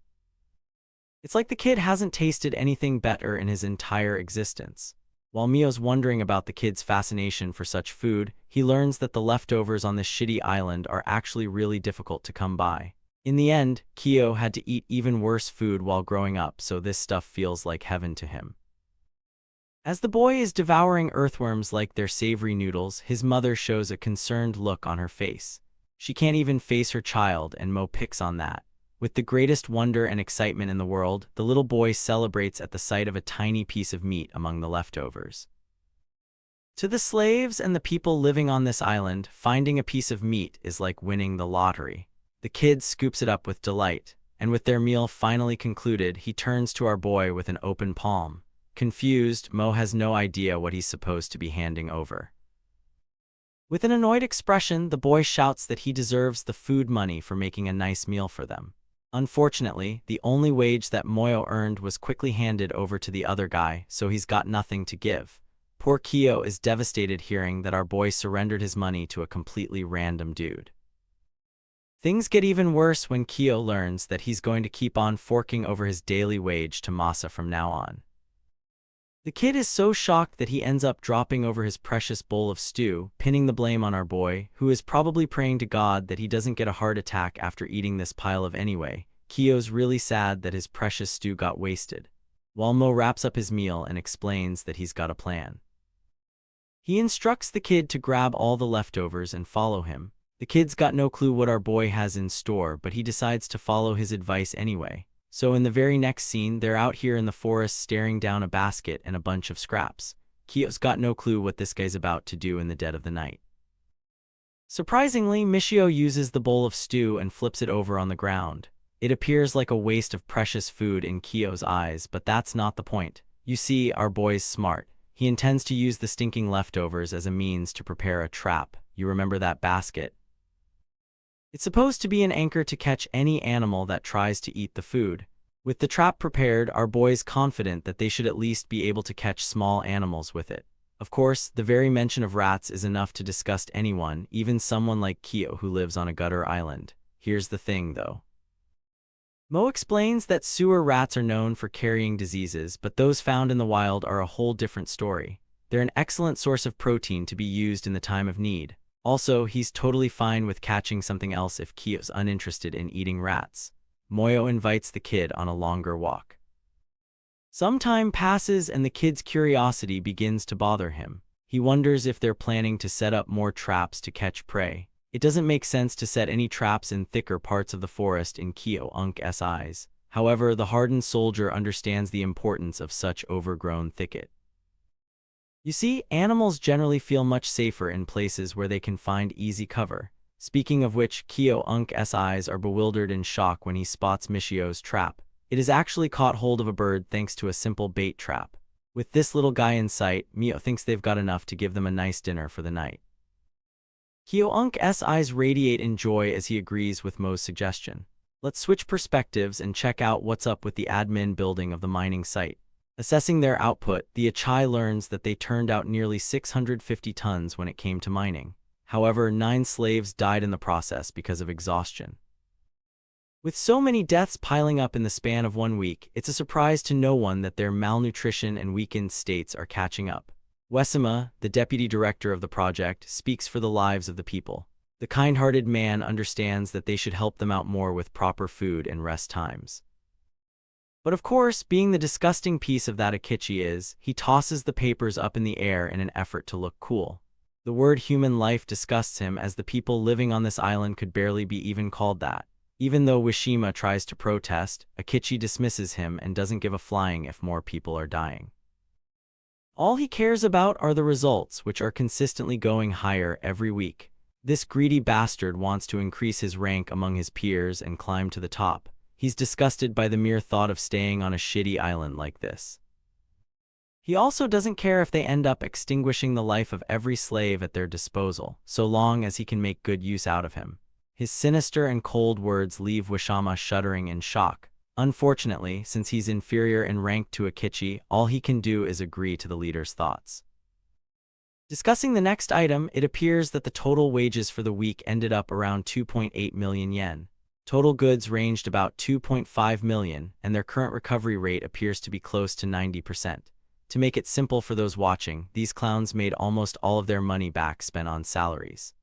It's like the kid hasn't tasted anything better in his entire existence. While Mio's wondering about the kid's fascination for such food, he learns that the leftovers on this shitty island are actually really difficult to come by. In the end, Kyo had to eat even worse food while growing up, so this stuff feels like heaven to him. As the boy is devouring earthworms like they're savory noodles, his mother shows a concerned look on her face. She can't even face her child, and Mo picks on that. With the greatest wonder and excitement in the world, the little boy celebrates at the sight of a tiny piece of meat among the leftovers. To the slaves and the people living on this island, finding a piece of meat is like winning the lottery. The kid scoops it up with delight, and with their meal finally concluded, he turns to our boy with an open palm. Confused, Mo has no idea what he's supposed to be handing over. With an annoyed expression, the boy shouts that he deserves the food money for making a nice meal for them. Unfortunately, the only wage that Moyo earned was quickly handed over to the other guy, so he's got nothing to give. Poor Kyo is devastated hearing that our boy surrendered his money to a completely random dude. Things get even worse when Kyo learns that he's going to keep on forking over his daily wage to Masa from now on. The kid is so shocked that he ends up dropping over his precious bowl of stew, pinning the blame on our boy, who is probably praying to God that he doesn't get a heart attack after eating this pile of anyway. Kyo's really sad that his precious stew got wasted. While Mo wraps up his meal and explains that he's got a plan. He instructs the kid to grab all the leftovers and follow him. The kid's got no clue what our boy has in store, but he decides to follow his advice anyway. So in the very next scene, they're out here in the forest staring down a basket and a bunch of scraps. Kyo's got no clue what this guy's about to do in the dead of the night. Surprisingly, Michio uses the bowl of stew and flips it over on the ground. It appears like a waste of precious food in Kyo's eyes, but that's not the point. You see, our boy's smart. He intends to use the stinking leftovers as a means to prepare a trap. You remember that basket? It's supposed to be an anchor to catch any animal that tries to eat the food. With the trap prepared, our boy's confident that they should at least be able to catch small animals with it. Of course, the very mention of rats is enough to disgust anyone, even someone like Kyo who lives on a gutter island. Here's the thing, though. Mo explains that sewer rats are known for carrying diseases, but those found in the wild are a whole different story. They're an excellent source of protein to be used in the time of need. Also, he's totally fine with catching something else if Kyo's uninterested in eating rats. Moyo invites the kid on a longer walk. Some time passes and the kid's curiosity begins to bother him. He wonders if they're planning to set up more traps to catch prey. It doesn't make sense to set any traps in thicker parts of the forest in Kyo-unk's eyes. However, the hardened soldier understands the importance of such overgrown thicket. You see, animals generally feel much safer in places where they can find easy cover. Speaking of which, Kyo-unk's eyes are bewildered in shock when he spots Michio's trap. It has actually caught hold of a bird thanks to a simple bait trap. With this little guy in sight, Mio thinks they've got enough to give them a nice dinner for the night. Kyo-unk's eyes radiate in joy as he agrees with Mo's suggestion. Let's switch perspectives and check out what's up with the admin building of the mining site. Assessing their output, the Achai learns that they turned out nearly 650 tons when it came to mining. However, 9 slaves died in the process because of exhaustion. With so many deaths piling up in the span of 1 week, it's a surprise to no one that their malnutrition and weakened states are catching up. Wesima, the deputy director of the project, speaks for the lives of the people. The kind-hearted man understands that they should help them out more with proper food and rest times. But of course, being the disgusting piece of that Akichi is, he tosses the papers up in the air in an effort to look cool. The word human life disgusts him, as the people living on this island could barely be even called that. Even though Wishima tries to protest, Akichi dismisses him and doesn't give a flying if more people are dying. All he cares about are the results, which are consistently going higher every week. This greedy bastard wants to increase his rank among his peers and climb to the top. He's disgusted by the mere thought of staying on a shitty island like this. He also doesn't care if they end up extinguishing the life of every slave at their disposal, so long as he can make good use out of him. His sinister and cold words leave Wishama shuddering in shock. Unfortunately, since he's inferior in rank to Akechi, all he can do is agree to the leader's thoughts. Discussing the next item, it appears that the total wages for the week ended up around 2.8 million yen. Total goods ranged about 2.5 million, and their current recovery rate appears to be close to 90%. To make it simple for those watching, these clowns made almost all of their money back spent on salaries.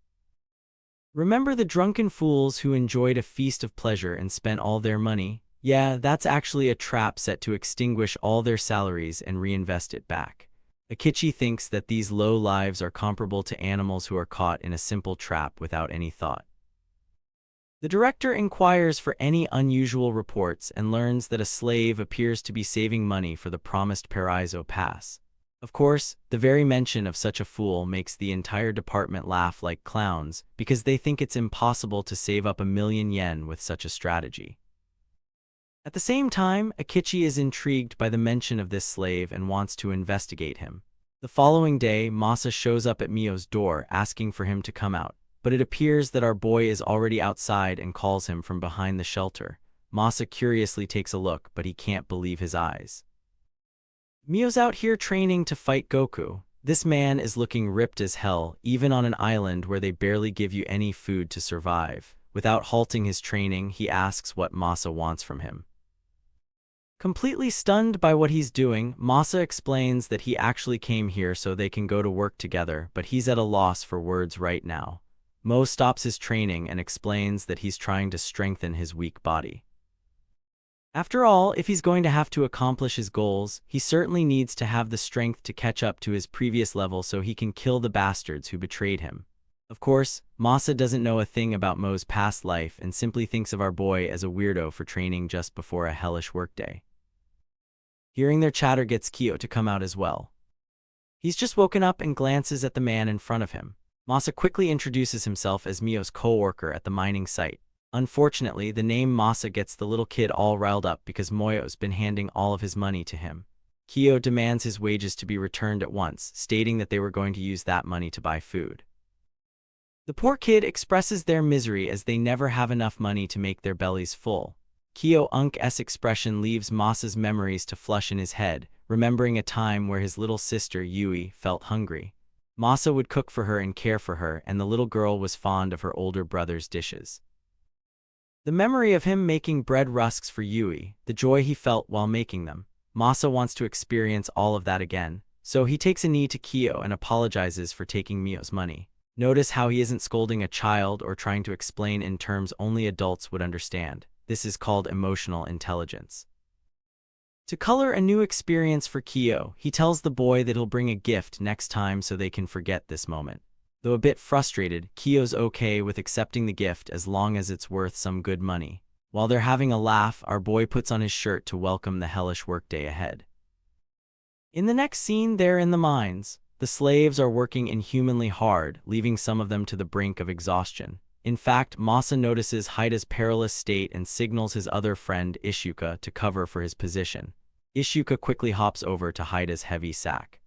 Remember the drunken fools who enjoyed a feast of pleasure and spent all their money? Yeah, that's actually a trap set to extinguish all their salaries and reinvest it back. Akechi thinks that these low lives are comparable to animals who are caught in a simple trap without any thought. The director inquires for any unusual reports and learns that a slave appears to be saving money for the promised Paraiso Pass. Of course, the very mention of such a fool makes the entire department laugh like clowns because they think it's impossible to save up 1 million yen with such a strategy. At the same time, Akechi is intrigued by the mention of this slave and wants to investigate him. The following day, Masa shows up at Mio's door asking for him to come out, but it appears that our boy is already outside and calls him from behind the shelter. Masa curiously takes a look, but he can't believe his eyes. Mio's out here training to fight Goku. This man is looking ripped as hell, even on an island where they barely give you any food to survive. Without halting his training, he asks what Masa wants from him. Completely stunned by what he's doing, Masa explains that he actually came here so they can go to work together, but he's at a loss for words right now. Mo stops his training and explains that he's trying to strengthen his weak body. After all, if he's going to have to accomplish his goals, he certainly needs to have the strength to catch up to his previous level so he can kill the bastards who betrayed him. Of course, Masa doesn't know a thing about Mo's past life and simply thinks of our boy as a weirdo for training just before a hellish workday. Hearing their chatter gets Kyo to come out as well. He's just woken up and glances at the man in front of him. Masa quickly introduces himself as Mio's co-worker at the mining site. Unfortunately, the name Masa gets the little kid all riled up because Moyo's been handing all of his money to him. Kyo demands his wages to be returned at once, stating that they were going to use that money to buy food. The poor kid expresses their misery as they never have enough money to make their bellies full. Kyo-unk's expression leaves Masa's memories to flush in his head, remembering a time where his little sister Yui felt hungry. Masa would cook for her and care for her, and the little girl was fond of her older brother's dishes. The memory of him making bread rusks for Yui, the joy he felt while making them. Masa wants to experience all of that again, so he takes a knee to Kyo and apologizes for taking Mio's money. Notice how he isn't scolding a child or trying to explain in terms only adults would understand. This is called emotional intelligence. To color a new experience for Kyo, he tells the boy that he'll bring a gift next time so they can forget this moment. Though a bit frustrated, Kyo's okay with accepting the gift as long as it's worth some good money. While they're having a laugh, our boy puts on his shirt to welcome the hellish workday ahead. In the next scene, they're in the mines. The slaves are working inhumanly hard, leaving some of them to the brink of exhaustion. In fact, Masa notices Haida's perilous state and signals his other friend Ishuka to cover for his position. Ishuka quickly hops over to Haida's heavy sack.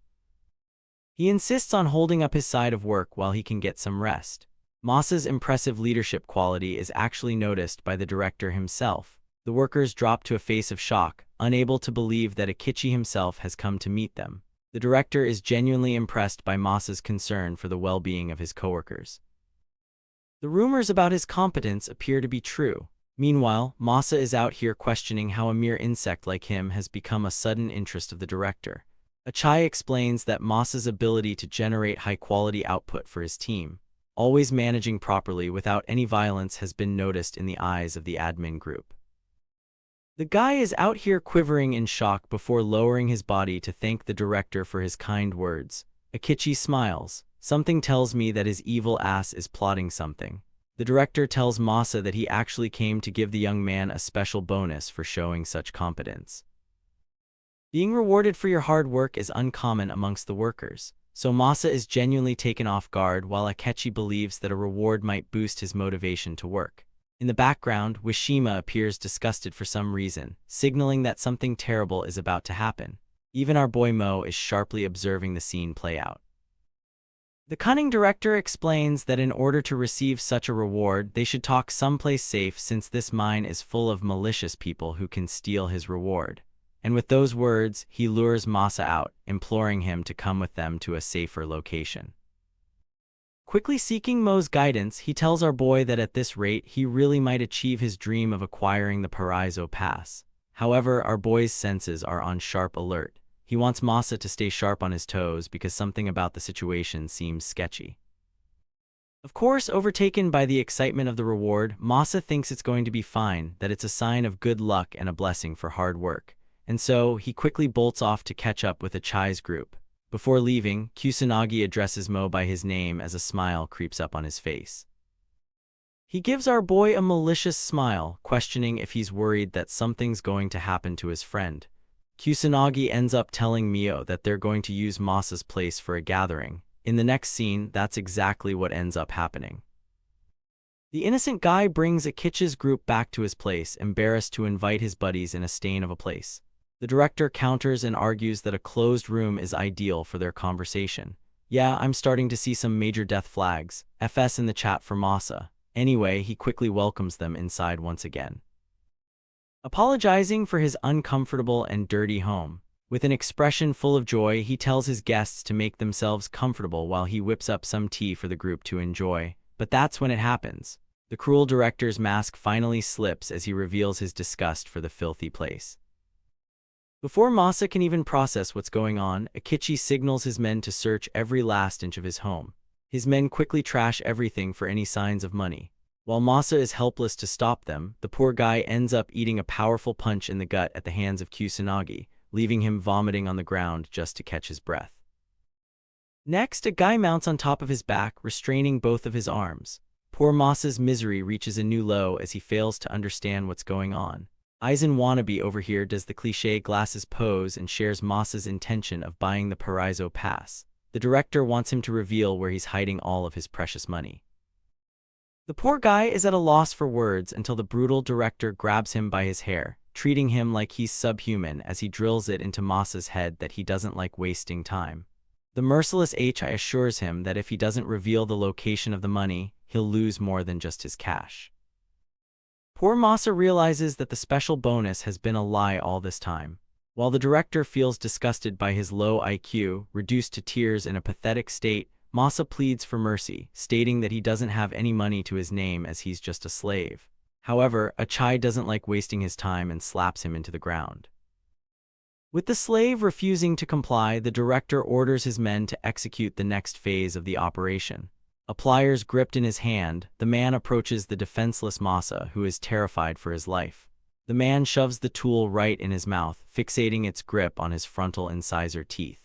He insists on holding up his side of work while he can get some rest. Masa's impressive leadership quality is actually noticed by the director himself. The workers drop to a face of shock, unable to believe that Akechi himself has come to meet them. The director is genuinely impressed by Masa's concern for the well-being of his coworkers. The rumors about his competence appear to be true. Meanwhile, Masa is out here questioning how a mere insect like him has become a sudden interest of the director. Achai explains that Masa's ability to generate high-quality output for his team, always managing properly without any violence, has been noticed in the eyes of the admin group. The guy is out here quivering in shock before lowering his body to thank the director for his kind words. Akechi smiles. Something tells me that his evil ass is plotting something. The director tells Masa that he actually came to give the young man a special bonus for showing such competence. Being rewarded for your hard work is uncommon amongst the workers, so Masa is genuinely taken off guard while Akechi believes that a reward might boost his motivation to work. In the background, Wishima appears disgusted for some reason, signaling that something terrible is about to happen. Even our boy Mo is sharply observing the scene play out. The cunning director explains that in order to receive such a reward, they should talk someplace safe since this mine is full of malicious people who can steal his reward. And with those words, he lures Masa out, imploring him to come with them to a safer location. Quickly seeking Mo's guidance, he tells our boy that at this rate, he really might achieve his dream of acquiring the Paraiso Pass. However, our boy's senses are on sharp alert. He wants Masa to stay sharp on his toes because something about the situation seems sketchy. Of course, overtaken by the excitement of the reward, Masa thinks it's going to be fine, that it's a sign of good luck and a blessing for hard work. And so, he quickly bolts off to catch up with Achai's group. Before leaving, Kusanagi addresses Mo by his name as a smile creeps up on his face. He gives our boy a malicious smile, questioning if he's worried that something's going to happen to his friend. Kusanagi ends up telling Mio that they're going to use Masa's place for a gathering. In the next scene, that's exactly what ends up happening. The innocent guy brings Akechi's group back to his place, embarrassed to invite his buddies in a stain of a place. The director counters and argues that a closed room is ideal for their conversation. Yeah, I'm starting to see some major death flags. FS in the chat for Masa. Anyway, he quickly welcomes them inside once again. Apologizing for his uncomfortable and dirty home. With an expression full of joy, he tells his guests to make themselves comfortable while he whips up some tea for the group to enjoy. But that's when it happens. The cruel director's mask finally slips as he reveals his disgust for the filthy place. Before Masa can even process what's going on, Akechi signals his men to search every last inch of his home. His men quickly trash everything for any signs of money. While Masa is helpless to stop them, the poor guy ends up eating a powerful punch in the gut at the hands of Kusanagi, leaving him vomiting on the ground just to catch his breath. Next, a guy mounts on top of his back, restraining both of his arms. Poor Masa's misery reaches a new low as he fails to understand what's going on. Aizen Wannabe over here does the cliché glasses pose and shares Masa's intention of buying the Paraiso Pass. The director wants him to reveal where he's hiding all of his precious money. The poor guy is at a loss for words until the brutal director grabs him by his hair, treating him like he's subhuman as he drills it into Masa's head that he doesn't like wasting time. The merciless HI assures him that if he doesn't reveal the location of the money, he'll lose more than just his cash. Poor Masa realizes that the special bonus has been a lie all this time. While the director feels disgusted by his low IQ, reduced to tears in a pathetic state, Masa pleads for mercy, stating that he doesn't have any money to his name as he's just a slave. However, Achai doesn't like wasting his time and slaps him into the ground. With the slave refusing to comply, the director orders his men to execute the next phase of the operation. A pliers gripped in his hand, the man approaches the defenseless Masa, who is terrified for his life. The man shoves the tool right in his mouth, fixating its grip on his frontal incisor teeth.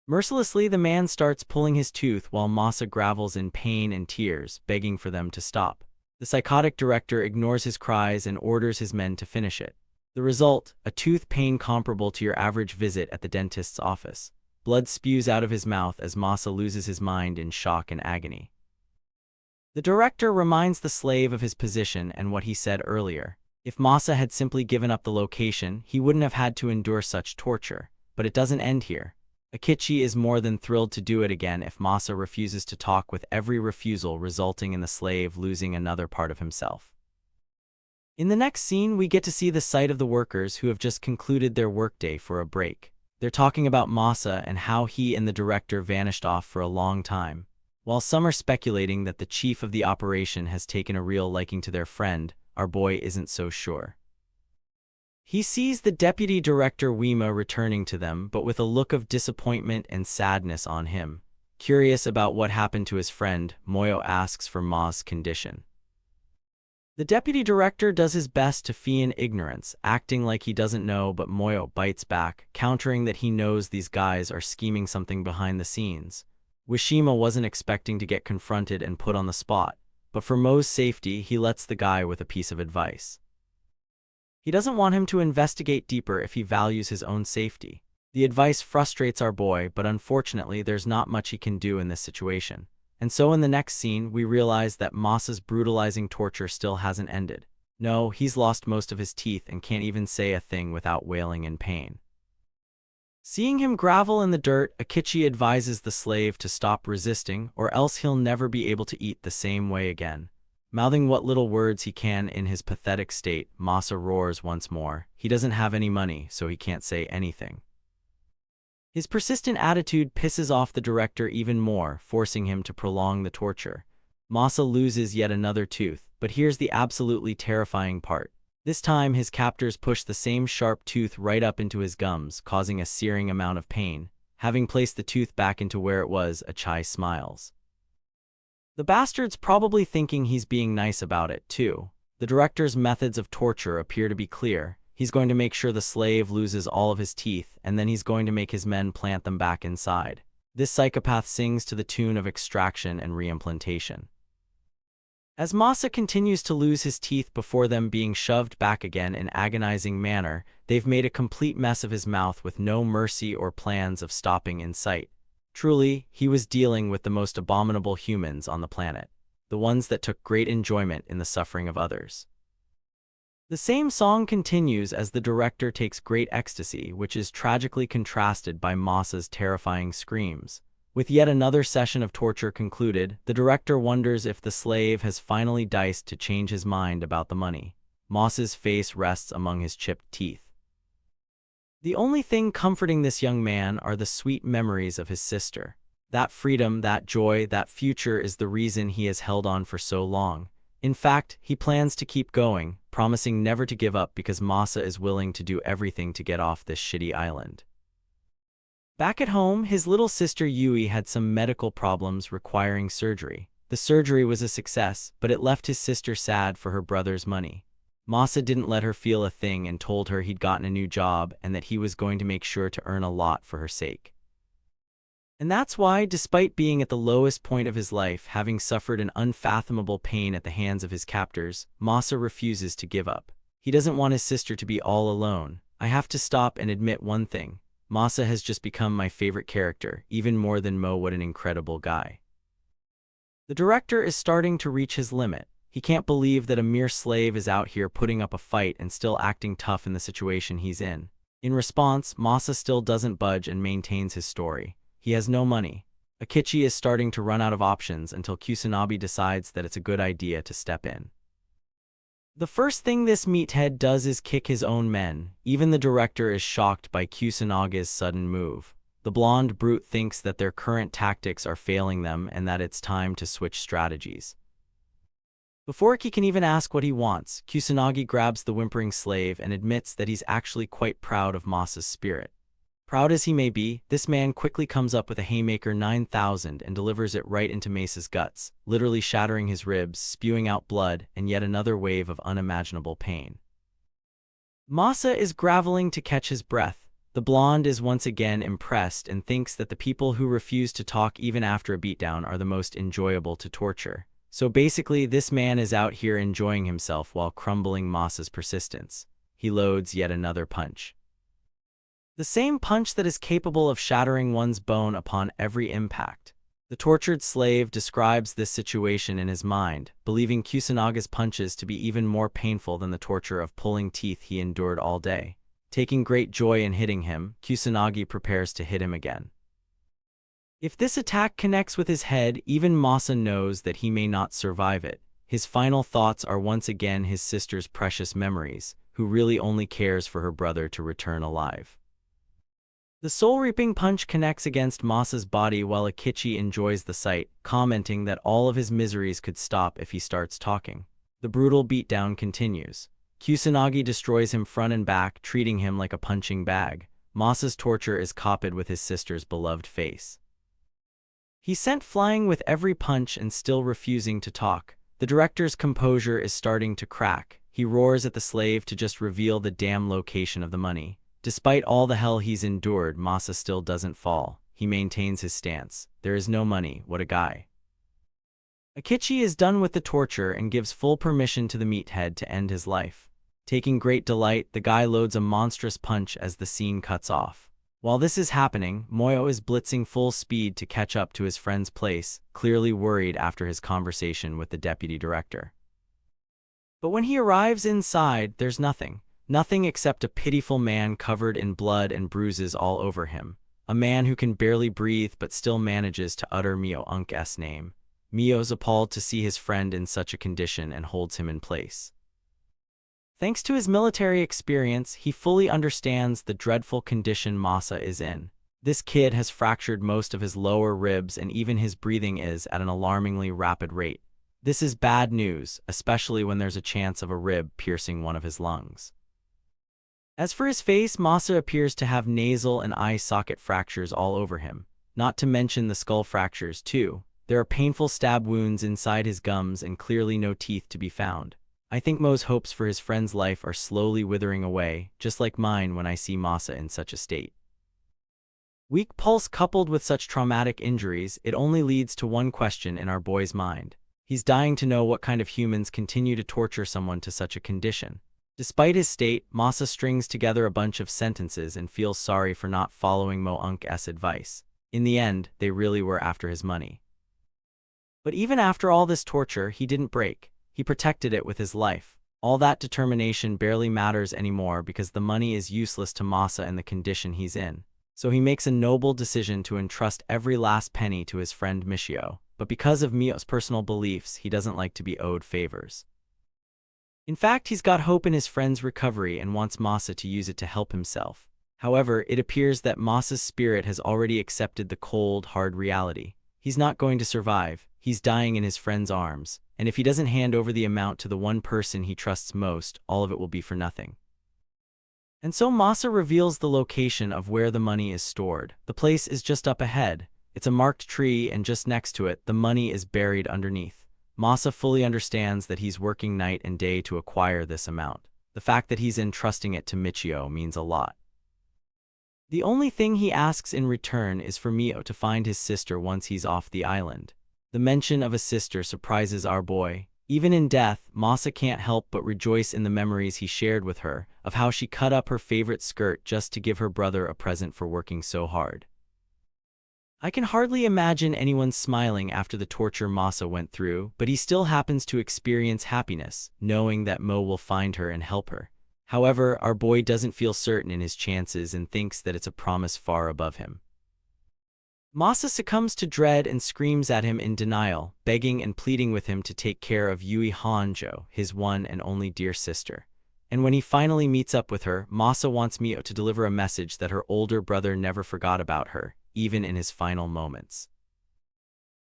Mercilessly, the man starts pulling his tooth while Masa grovels in pain and tears, begging for them to stop. The psychotic director ignores his cries and orders his men to finish it. The result, a tooth pain comparable to your average visit at the dentist's office. Blood spews out of his mouth as Masa loses his mind in shock and agony. The director reminds the slave of his position and what he said earlier. If Masa had simply given up the location, he wouldn't have had to endure such torture. But it doesn't end here. Akechi is more than thrilled to do it again if Masa refuses to talk, with every refusal resulting in the slave losing another part of himself. In the next scene, we get to see the sight of the workers who have just concluded their workday for a break. They're talking about Masa and how he and the director vanished off for a long time. While some are speculating that the chief of the operation has taken a real liking to their friend, our boy isn't so sure. He sees the deputy director Wima returning to them, but with a look of disappointment and sadness on him. Curious about what happened to his friend, Moyo asks for Ma's condition. The deputy director does his best to feign ignorance, acting like he doesn't know, but Moyo bites back, countering that he knows these guys are scheming something behind the scenes. Wishima wasn't expecting to get confronted and put on the spot, but for Mo's safety, he lets the guy with a piece of advice. He doesn't want him to investigate deeper if he values his own safety. The advice frustrates our boy, but unfortunately there's not much he can do in this situation. And so in the next scene, we realize that Masa's brutalizing torture still hasn't ended. No, he's lost most of his teeth and can't even say a thing without wailing in pain. Seeing him grovel in the dirt, Akechi advises the slave to stop resisting, or else he'll never be able to eat the same way again. Mouthing what little words he can in his pathetic state, Masa roars once more. He doesn't have any money, so he can't say anything. His persistent attitude pisses off the director even more, forcing him to prolong the torture. Masa loses yet another tooth, but here's the absolutely terrifying part. This time, his captors push the same sharp tooth right up into his gums, causing a searing amount of pain. Having placed the tooth back into where it was, Achai smiles. The bastard's probably thinking he's being nice about it, too. The director's methods of torture appear to be clear. He's going to make sure the slave loses all of his teeth, and then he's going to make his men plant them back inside. This psychopath sings to the tune of extraction and reimplantation. As Masa continues to lose his teeth before them being shoved back again in agonizing manner, they've made a complete mess of his mouth with no mercy or plans of stopping in sight. Truly, he was dealing with the most abominable humans on the planet, the ones that took great enjoyment in the suffering of others. The same song continues as the director takes great ecstasy, which is tragically contrasted by Masa's terrifying screams. With yet another session of torture concluded, the director wonders if the slave has finally diced to change his mind about the money. Masa's face rests among his chipped teeth. The only thing comforting this young man are the sweet memories of his sister. That freedom, that joy, that future is the reason he has held on for so long. In fact, he plans to keep going, promising never to give up because Masa is willing to do everything to get off this shitty island. Back at home, his little sister Yui had some medical problems requiring surgery. The surgery was a success, but it left his sister sad for her brother's money. Masa didn't let her feel a thing and told her he'd gotten a new job and that he was going to make sure to earn a lot for her sake. And that's why, despite being at the lowest point of his life, having suffered an unfathomable pain at the hands of his captors, Masa refuses to give up. He doesn't want his sister to be all alone. I have to stop and admit one thing. Masa has just become my favorite character, even more than Mo. What an incredible guy. The director is starting to reach his limit. He can't believe that a mere slave is out here putting up a fight and still acting tough in the situation he's in. In response, Masa still doesn't budge and maintains his story. He has no money. Akechi is starting to run out of options until Kusanagi decides that it's a good idea to step in. The first thing this meathead does is kick his own men. Even the director is shocked by Kusanagi's sudden move. The blonde brute thinks that their current tactics are failing them and that it's time to switch strategies. Before he can even ask what he wants, Kusanagi grabs the whimpering slave and admits that he's actually quite proud of Masa's spirit. Proud as he may be, this man quickly comes up with a haymaker 9000 and delivers it right into Masa's guts, literally shattering his ribs, spewing out blood, and yet another wave of unimaginable pain. Masa is groveling to catch his breath. The blonde is once again impressed and thinks that the people who refuse to talk even after a beatdown are the most enjoyable to torture. So basically, this man is out here enjoying himself while crumbling Masa's persistence. He loads yet another punch. The same punch that is capable of shattering one's bone upon every impact. The tortured slave describes this situation in his mind, believing Kusanaga's punches to be even more painful than the torture of pulling teeth he endured all day. Taking great joy in hitting him, Kusanagi prepares to hit him again. If this attack connects with his head, even Masa knows that he may not survive it. His final thoughts are once again his sister's precious memories, who really only cares for her brother to return alive. The soul-reaping punch connects against Masa's body while Akechi enjoys the sight, commenting that all of his miseries could stop if he starts talking. The brutal beatdown continues. Kusanagi destroys him front and back, treating him like a punching bag. Masa's torture is copied with his sister's beloved face. He's sent flying with every punch and still refusing to talk. The director's composure is starting to crack. He roars at the slave to just reveal the damn location of the money. Despite all the hell he's endured, Masa still doesn't fall. He maintains his stance. There is no money, what a guy. Akechi is done with the torture and gives full permission to the meathead to end his life. Taking great delight, the guy loads a monstrous punch as the scene cuts off. While this is happening, Moyo is blitzing full speed to catch up to his friend's place, clearly worried after his conversation with the deputy director. But when he arrives inside, there's nothing. Nothing except a pitiful man covered in blood and bruises all over him. A man who can barely breathe but still manages to utter Myo-unk's name. Mio's appalled to see his friend in such a condition and holds him in place. Thanks to his military experience, he fully understands the dreadful condition Masa is in. This kid has fractured most of his lower ribs and even his breathing is at an alarmingly rapid rate. This is bad news, especially when there's a chance of a rib piercing one of his lungs. As for his face, Masa appears to have nasal and eye socket fractures all over him, not to mention the skull fractures too. There are painful stab wounds inside his gums and clearly no teeth to be found. I think Mo's hopes for his friend's life are slowly withering away, just like mine when I see Masa in such a state. Weak pulse coupled with such traumatic injuries, it only leads to one question in our boy's mind. He's dying to know what kind of humans continue to torture someone to such a condition. Despite his state, Masa strings together a bunch of sentences and feels sorry for not following Mo-unk's advice. In the end, they really were after his money. But even after all this torture, he didn't break. He protected it with his life. All that determination barely matters anymore because the money is useless to Masa in the condition he's in. So he makes a noble decision to entrust every last penny to his friend Michio. But because of Mio's personal beliefs, he doesn't like to be owed favors. In fact, he's got hope in his friend's recovery and wants Masa to use it to help himself. However, it appears that Masa's spirit has already accepted the cold, hard reality. He's not going to survive. He's dying in his friend's arms, and if he doesn't hand over the amount to the one person he trusts most, all of it will be for nothing. And so Masa reveals the location of where the money is stored. The place is just up ahead. It's a marked tree, and just next to it, the money is buried underneath. Masa fully understands that he's working night and day to acquire this amount. The fact that he's entrusting it to Michio means a lot. The only thing he asks in return is for Mio to find his sister once he's off the island. The mention of a sister surprises our boy. Even in death, Masa can't help but rejoice in the memories he shared with her, of how she cut up her favorite skirt just to give her brother a present for working so hard. I can hardly imagine anyone smiling after the torture Masa went through, but he still happens to experience happiness, knowing that Mo will find her and help her. However, our boy doesn't feel certain in his chances and thinks that it's a promise far above him. Masa succumbs to dread and screams at him in denial, begging and pleading with him to take care of Yui Hanjo, his one and only dear sister. And when he finally meets up with her, Masa wants Mio to deliver a message that her older brother never forgot about her, even in his final moments.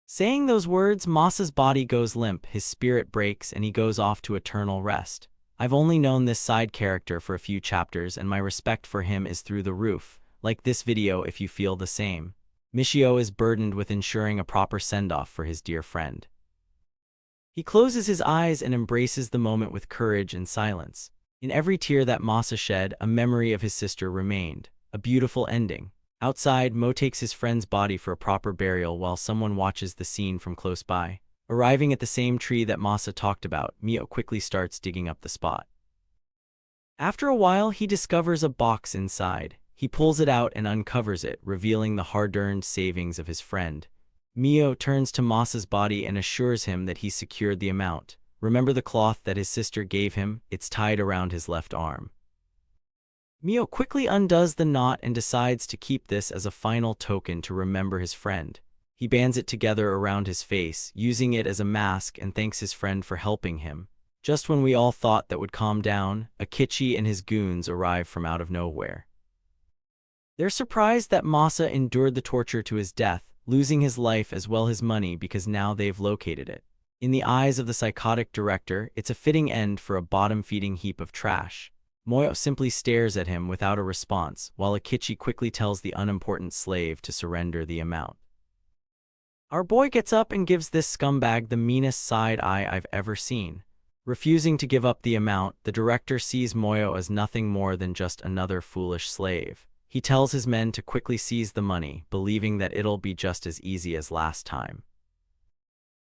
Saying those words, Masa's body goes limp, his spirit breaks, and he goes off to eternal rest. I've only known this side character for a few chapters, and my respect for him is through the roof. Like this video if you feel the same. Michio is burdened with ensuring a proper send-off for his dear friend. He closes his eyes and embraces the moment with courage and silence. In every tear that Masa shed, a memory of his sister remained. A beautiful ending. Outside, Mo takes his friend's body for a proper burial while someone watches the scene from close by. Arriving at the same tree that Masa talked about, Mio quickly starts digging up the spot. After a while, he discovers a box inside. He pulls it out and uncovers it, revealing the hard-earned savings of his friend. Mio turns to Masa's body and assures him that he secured the amount. Remember the cloth that his sister gave him? It's tied around his left arm. Mio quickly undoes the knot and decides to keep this as a final token to remember his friend. He bands it together around his face, using it as a mask, and thanks his friend for helping him. Just when we all thought that would calm down, Akechi and his goons arrive from out of nowhere. They're surprised that Masa endured the torture to his death, losing his life as well as money because now they've located it. In the eyes of the psychotic director, it's a fitting end for a bottom-feeding heap of trash. Moyo simply stares at him without a response, while Akechi quickly tells the unimportant slave to surrender the amount. Our boy gets up and gives this scumbag the meanest side eye I've ever seen. Refusing to give up the amount, the director sees Moyo as nothing more than just another foolish slave. He tells his men to quickly seize the money, believing that it'll be just as easy as last time.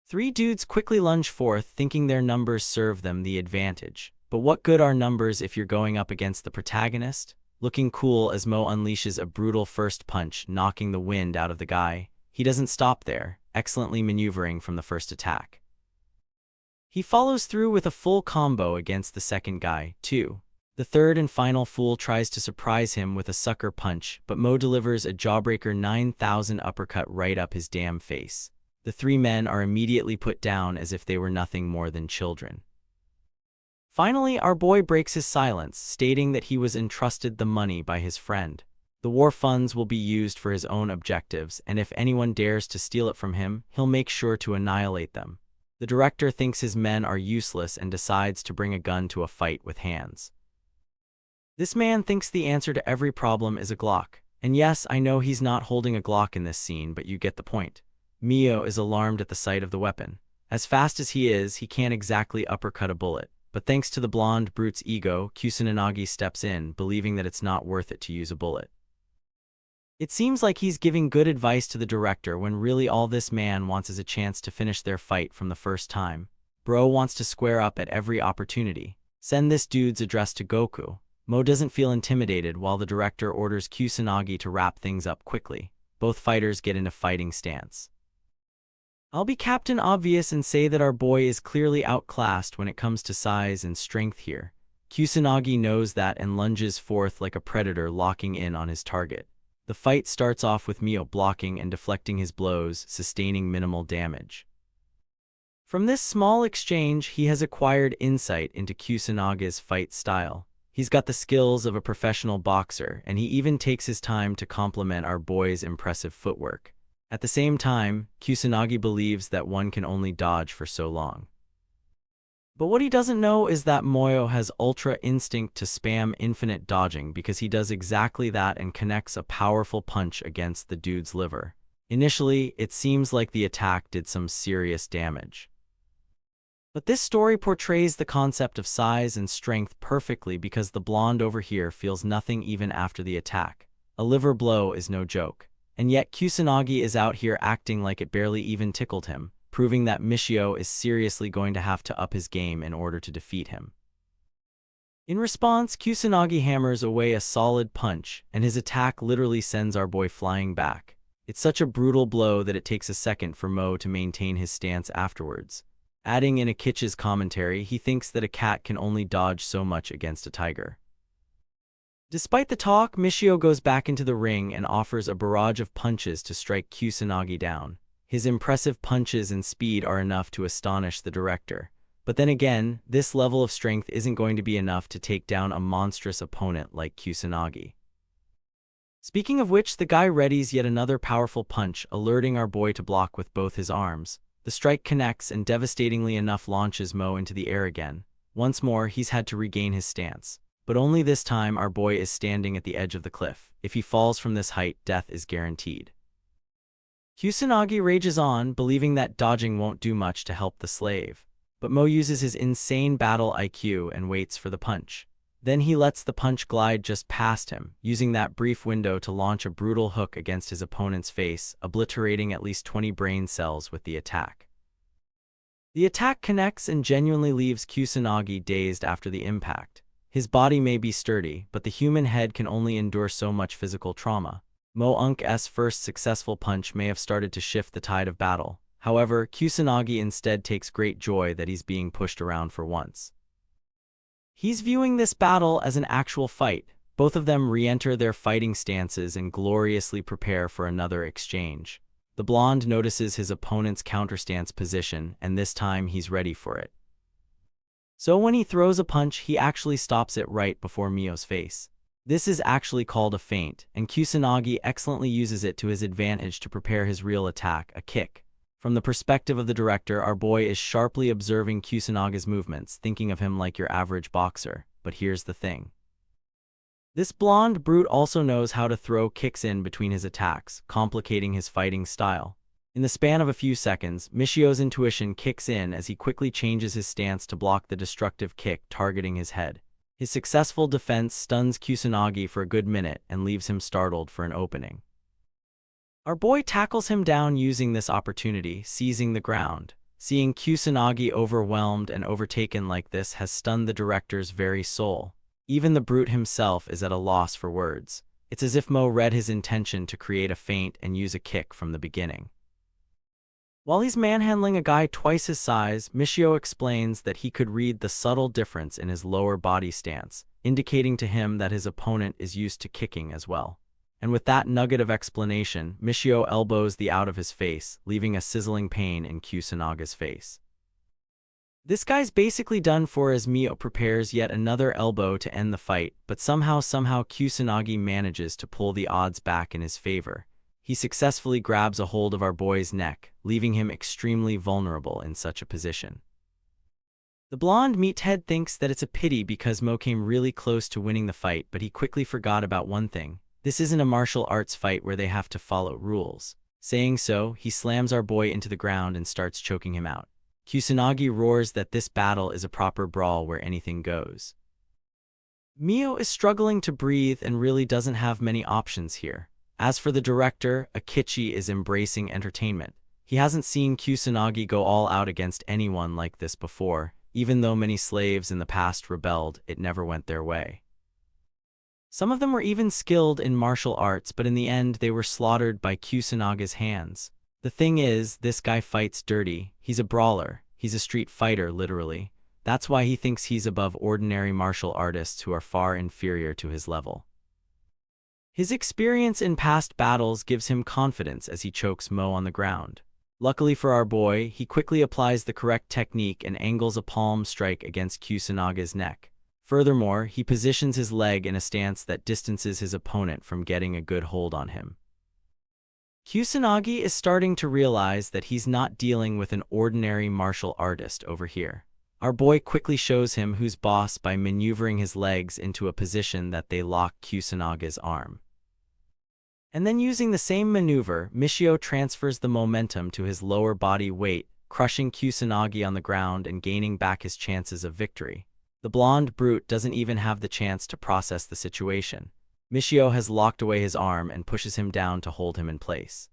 Three dudes quickly lunge forth, thinking their numbers serve them the advantage. But what good are numbers if you're going up against the protagonist? looking cool as Mo unleashes a brutal first punch, knocking the wind out of the guy. He doesn't stop there, excellently maneuvering from the first attack. He follows through with a full combo against the second guy, too. The third and final fool tries to surprise him with a sucker punch, but Mo delivers a jawbreaker 9,000 uppercut right up his damn face. The three men are immediately put down as if they were nothing more than children. Finally, our boy breaks his silence, stating that he was entrusted the money by his friend. The war funds will be used for his own objectives, and if anyone dares to steal it from him, he'll make sure to annihilate them. The director thinks his men are useless and decides to bring a gun to a fight with hands. This man thinks the answer to every problem is a Glock. And yes, I know he's not holding a Glock in this scene, but you get the point. Mio is alarmed at the sight of the weapon. As fast as he is, he can't exactly uppercut a bullet. But thanks to the blonde brute's ego, Kusanagi steps in, believing that it's not worth it to use a bullet. It seems like he's giving good advice to the director when really all this man wants is a chance to finish their fight from the first time. Bro wants to square up at every opportunity. Send this dude's address to Goku. Mo doesn't feel intimidated while the director orders Kusanagi to wrap things up quickly. Both fighters get into fighting stance. I'll be Captain Obvious and say that our boy is clearly outclassed when it comes to size and strength here. Kusanagi knows that and lunges forth like a predator, locking in on his target. The fight starts off with Mio blocking and deflecting his blows, sustaining minimal damage. From this small exchange, he has acquired insight into Kusanagi's fight style. He's got the skills of a professional boxer, and he even takes his time to compliment our boy's impressive footwork. At the same time, Kusanagi believes that one can only dodge for so long. But what he doesn't know is that Moyo has ultra instinct to spam infinite dodging, because he does exactly that and connects a powerful punch against the dude's liver. Initially, it seems like the attack did some serious damage. But this story portrays the concept of size and strength perfectly, because the blonde over here feels nothing even after the attack. A liver blow is no joke. And yet Kusanagi is out here acting like it barely even tickled him, proving that Mishio is seriously going to have to up his game in order to defeat him. In response, Kusanagi hammers away a solid punch, and his attack literally sends our boy flying back. It's such a brutal blow that it takes a second for Mo to maintain his stance afterwards. Adding in Akichi's commentary, he thinks that a cat can only dodge so much against a tiger. Despite the talk, Mishio goes back into the ring and offers a barrage of punches to strike Kusanagi down. His impressive punches and speed are enough to astonish the director. But then again, this level of strength isn't going to be enough to take down a monstrous opponent like Kusanagi. Speaking of which, the guy readies yet another powerful punch, alerting our boy to block with both his arms. The strike connects and devastatingly enough launches Mo into the air again. Once more, he's had to regain his stance. But only this time our boy is standing at the edge of the cliff. If he falls from this height, death is guaranteed. Kusanagi rages on, believing that dodging won't do much to help the slave. But Mo uses his insane battle IQ and waits for the punch. Then he lets the punch glide just past him, using that brief window to launch a brutal hook against his opponent's face, obliterating at least 20 brain cells with the attack. The attack connects and genuinely leaves Kusanagi dazed after the impact. His body may be sturdy, but the human head can only endure so much physical trauma. Mo Unk's first successful punch may have started to shift the tide of battle. However, Kusanagi instead takes great joy that he's being pushed around for once. He's viewing this battle as an actual fight. Both of them re-enter their fighting stances and gloriously prepare for another exchange. The blonde notices his opponent's counterstance position, and this time he's ready for it. So when he throws a punch, he actually stops it right before Mio's face. This is actually called a feint, and Kusanagi excellently uses it to his advantage to prepare his real attack, a kick. From the perspective of the director, our boy is sharply observing Kusanagi's movements, thinking of him like your average boxer. But here's the thing. This blonde brute also knows how to throw kicks in between his attacks, complicating his fighting style. In the span of a few seconds, Mishio's intuition kicks in as he quickly changes his stance to block the destructive kick targeting his head. His successful defense stuns Kusanagi for a good minute and leaves him startled for an opening. Our boy tackles him down using this opportunity, seizing the ground. Seeing Kusanagi overwhelmed and overtaken like this has stunned the director's very soul. Even the brute himself is at a loss for words. It's as if Mo read his intention to create a feint and use a kick from the beginning. While he's manhandling a guy twice his size, Michio explains that he could read the subtle difference in his lower body stance, indicating to him that his opponent is used to kicking as well. And with that nugget of explanation, Michio elbows the out of his face, leaving a sizzling pain in Kusanaga's face. This guy's basically done for as Mio prepares yet another elbow to end the fight, but somehow Kusanagi manages to pull the odds back in his favor. He successfully grabs a hold of our boy's neck, leaving him extremely vulnerable in such a position. The blonde meathead thinks that it's a pity because Mo came really close to winning the fight, but he quickly forgot about one thing. This isn't a martial arts fight where they have to follow rules. Saying so, he slams our boy into the ground and starts choking him out. Kusanagi roars that this battle is a proper brawl where anything goes. Mio is struggling to breathe and really doesn't have many options here. As for the director, Akichi is embracing entertainment. He hasn't seen Kusanagi go all out against anyone like this before. Even though many slaves in the past rebelled, it never went their way. Some of them were even skilled in martial arts, but in the end they were slaughtered by Kusanaga's hands. The thing is, this guy fights dirty. He's a brawler. He's a street fighter, literally. That's why he thinks he's above ordinary martial artists who are far inferior to his level. His experience in past battles gives him confidence as he chokes Mo on the ground. Luckily for our boy, he quickly applies the correct technique and angles a palm strike against Kusanaga's neck. Furthermore, he positions his leg in a stance that distances his opponent from getting a good hold on him. Kusanagi is starting to realize that he's not dealing with an ordinary martial artist over here. Our boy quickly shows him who's boss by maneuvering his legs into a position that they lock Kusanaga's arm. And then using the same maneuver, Michio transfers the momentum to his lower body weight, crushing Kusanagi on the ground and gaining back his chances of victory. The blonde brute doesn't even have the chance to process the situation. Michio has locked away his arm and pushes him down to hold him in place.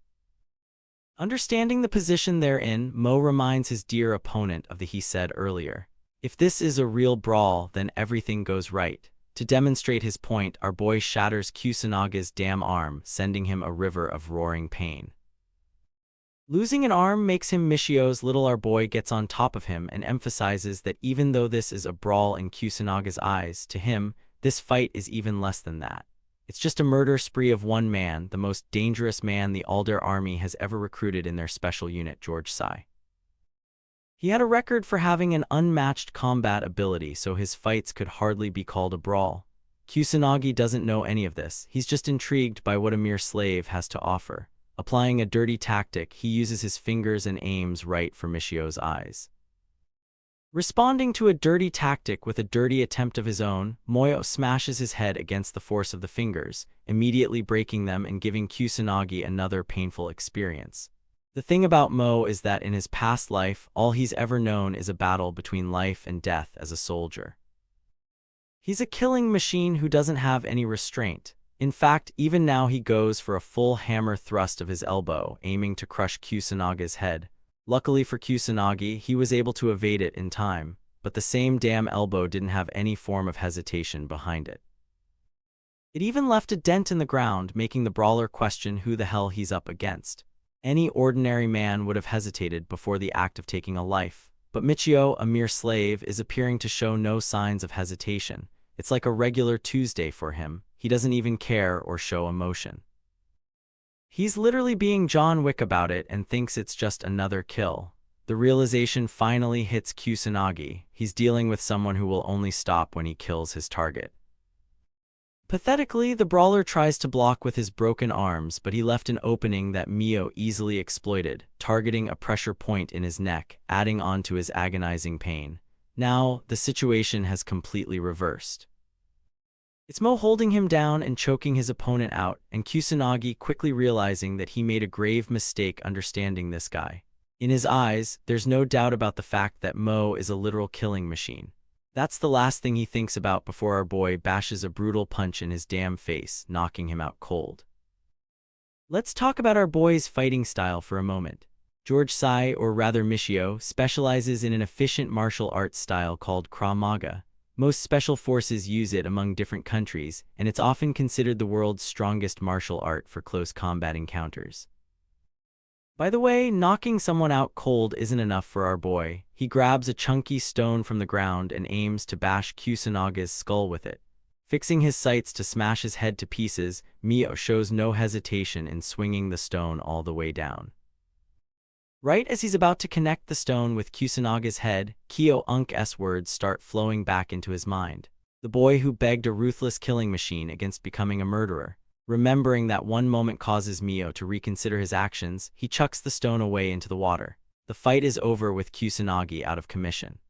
Understanding the position they're in, Mo reminds his dear opponent of the he said earlier. If this is a real brawl, then everything goes right. To demonstrate his point, our boy shatters Kusanaga's damn arm, sending him a river of roaring pain. Losing an arm makes him Michio's little. Our boy gets on top of him and emphasizes that even though this is a brawl in Kusanaga's eyes, to him, this fight is even less than that. It's just a murder spree of one man, the most dangerous man the Alder army has ever recruited in their special unit, George Sai. He had a record for having an unmatched combat ability, so his fights could hardly be called a brawl. Kusanagi doesn't know any of this. He's just intrigued by what a mere slave has to offer. Applying a dirty tactic, he uses his fingers and aims right for Michio's eyes. Responding to a dirty tactic with a dirty attempt of his own, Moyo smashes his head against the force of the fingers, immediately breaking them and giving Kusanagi another painful experience. The thing about Mo is that in his past life, all he's ever known is a battle between life and death as a soldier. He's a killing machine who doesn't have any restraint. In fact, even now he goes for a full hammer thrust of his elbow, aiming to crush Kusanaga's head. Luckily for Kusanagi, he was able to evade it in time, but the same damn elbow didn't have any form of hesitation behind it. It even left a dent in the ground, making the brawler question who the hell he's up against. Any ordinary man would have hesitated before the act of taking a life, but Michio, a mere slave, is appearing to show no signs of hesitation. It's like a regular Tuesday for him. He doesn't even care or show emotion. He's literally being John Wick about it and thinks it's just another kill. The realization finally hits Kusanagi. He's dealing with someone who will only stop when he kills his target. Pathetically, the brawler tries to block with his broken arms, but he left an opening that Mio easily exploited, targeting a pressure point in his neck, adding on to his agonizing pain. Now, the situation has completely reversed. It's Mo holding him down and choking his opponent out, and Kusanagi quickly realizing that he made a grave mistake understanding this guy. In his eyes, there's no doubt about the fact that Mo is a literal killing machine. That's the last thing he thinks about before our boy bashes a brutal punch in his damn face, knocking him out cold. Let's talk about our boy's fighting style for a moment. George Sai, or rather Michio, specializes in an efficient martial arts style called Krav Maga. Most special forces use it among different countries, and it's often considered the world's strongest martial art for close combat encounters. By the way, knocking someone out cold isn't enough for our boy. He grabs a chunky stone from the ground and aims to bash Kusanaga's skull with it. Fixing his sights to smash his head to pieces, Mio shows no hesitation in swinging the stone all the way down. Right as he's about to connect the stone with Kusanaga's head, Kyo-unk's words start flowing back into his mind. The boy who begged a ruthless killing machine against becoming a murderer. Remembering that one moment causes Mio to reconsider his actions, he chucks the stone away into the water. The fight is over with Kusanagi out of commission.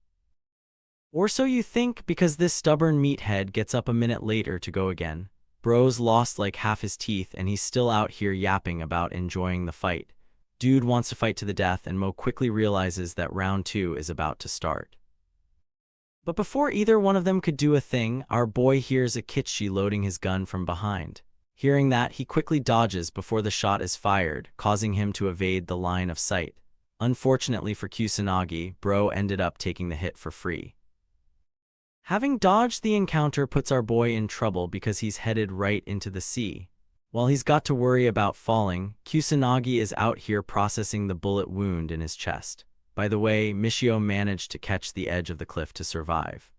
Or so you think, because this stubborn meathead gets up a minute later to go again. Bro's lost like half his teeth and he's still out here yapping about enjoying the fight. Dude wants to fight to the death and Mo quickly realizes that round 2 is about to start. But before either one of them could do a thing, our boy hears Akechi loading his gun from behind. Hearing that, he quickly dodges before the shot is fired, causing him to evade the line of sight. Unfortunately for Kusanagi, Bro ended up taking the hit for free. Having dodged the encounter puts our boy in trouble because he's headed right into the sea. While he's got to worry about falling, Kusanagi is out here processing the bullet wound in his chest. By the way, Michio managed to catch the edge of the cliff to survive.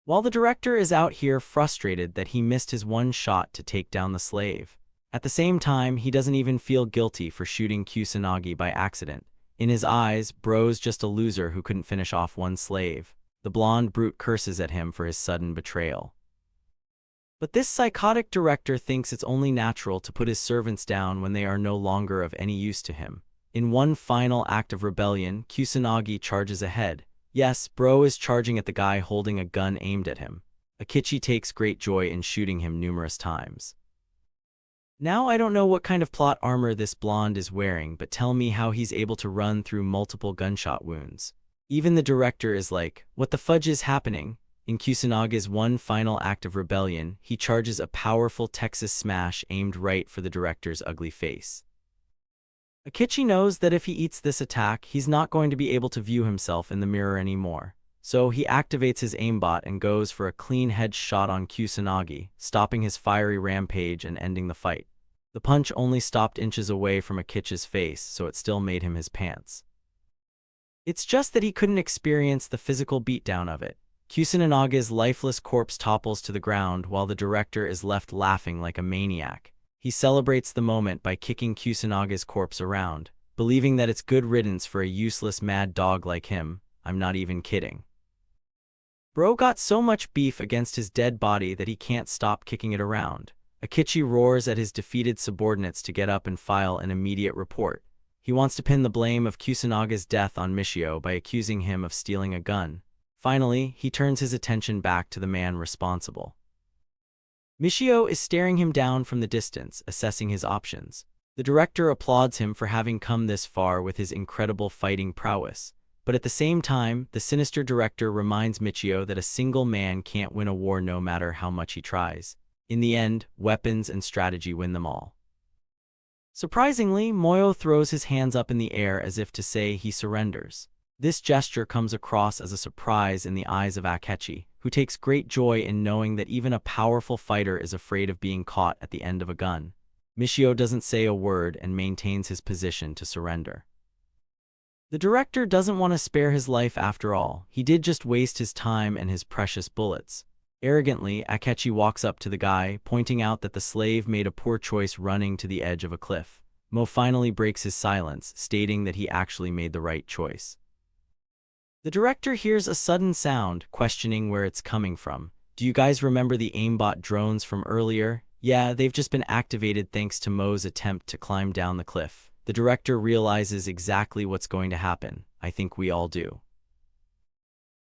While the director is out here frustrated that he missed his one shot to take down the slave. At the same time, he doesn't even feel guilty for shooting Kusanagi by accident. In his eyes, Bro's just a loser who couldn't finish off one slave. The blonde brute curses at him for his sudden betrayal. But this psychotic director thinks it's only natural to put his servants down when they are no longer of any use to him. In one final act of rebellion, Kusanagi charges ahead. Yes, Bro is charging at the guy holding a gun aimed at him. Akechi takes great joy in shooting him numerous times. Now I don't know what kind of plot armor this blonde is wearing, but tell me how he's able to run through multiple gunshot wounds. Even the director is like, what the fudge is happening? In Kusanaga's one final act of rebellion, he charges a powerful Texas smash aimed right for the director's ugly face. Akechi knows that if he eats this attack, he's not going to be able to view himself in the mirror anymore. So he activates his aimbot and goes for a clean headshot on Kusanagi, stopping his fiery rampage and ending the fight. The punch only stopped inches away from Akechi's face, so it still made him his pants. It's just that he couldn't experience the physical beatdown of it. Kusanaga's lifeless corpse topples to the ground while the director is left laughing like a maniac. He celebrates the moment by kicking Kusanaga's corpse around, believing that it's good riddance for a useless mad dog like him. I'm not even kidding. Bro got so much beef against his dead body that he can't stop kicking it around. Akechi roars at his defeated subordinates to get up and file an immediate report. He wants to pin the blame of Kusanaga's death on Michio by accusing him of stealing a gun. Finally, he turns his attention back to the man responsible. Michio is staring him down from the distance, assessing his options. The director applauds him for having come this far with his incredible fighting prowess. But at the same time, the sinister director reminds Michio that a single man can't win a war no matter how much he tries. In the end, weapons and strategy win them all. Surprisingly, Moyo throws his hands up in the air as if to say he surrenders. This gesture comes across as a surprise in the eyes of Akechi, who takes great joy in knowing that even a powerful fighter is afraid of being caught at the end of a gun. Michio doesn't say a word and maintains his position to surrender. The director doesn't want to spare his life after all. He did just waste his time and his precious bullets. Arrogantly, Akechi walks up to the guy, pointing out that the slave made a poor choice running to the edge of a cliff. Mo finally breaks his silence, stating that he actually made the right choice. The director hears a sudden sound, questioning where it's coming from. Do you guys remember the aimbot drones from earlier? Yeah, they've just been activated thanks to Mo's attempt to climb down the cliff. The director realizes exactly what's going to happen. I think we all do.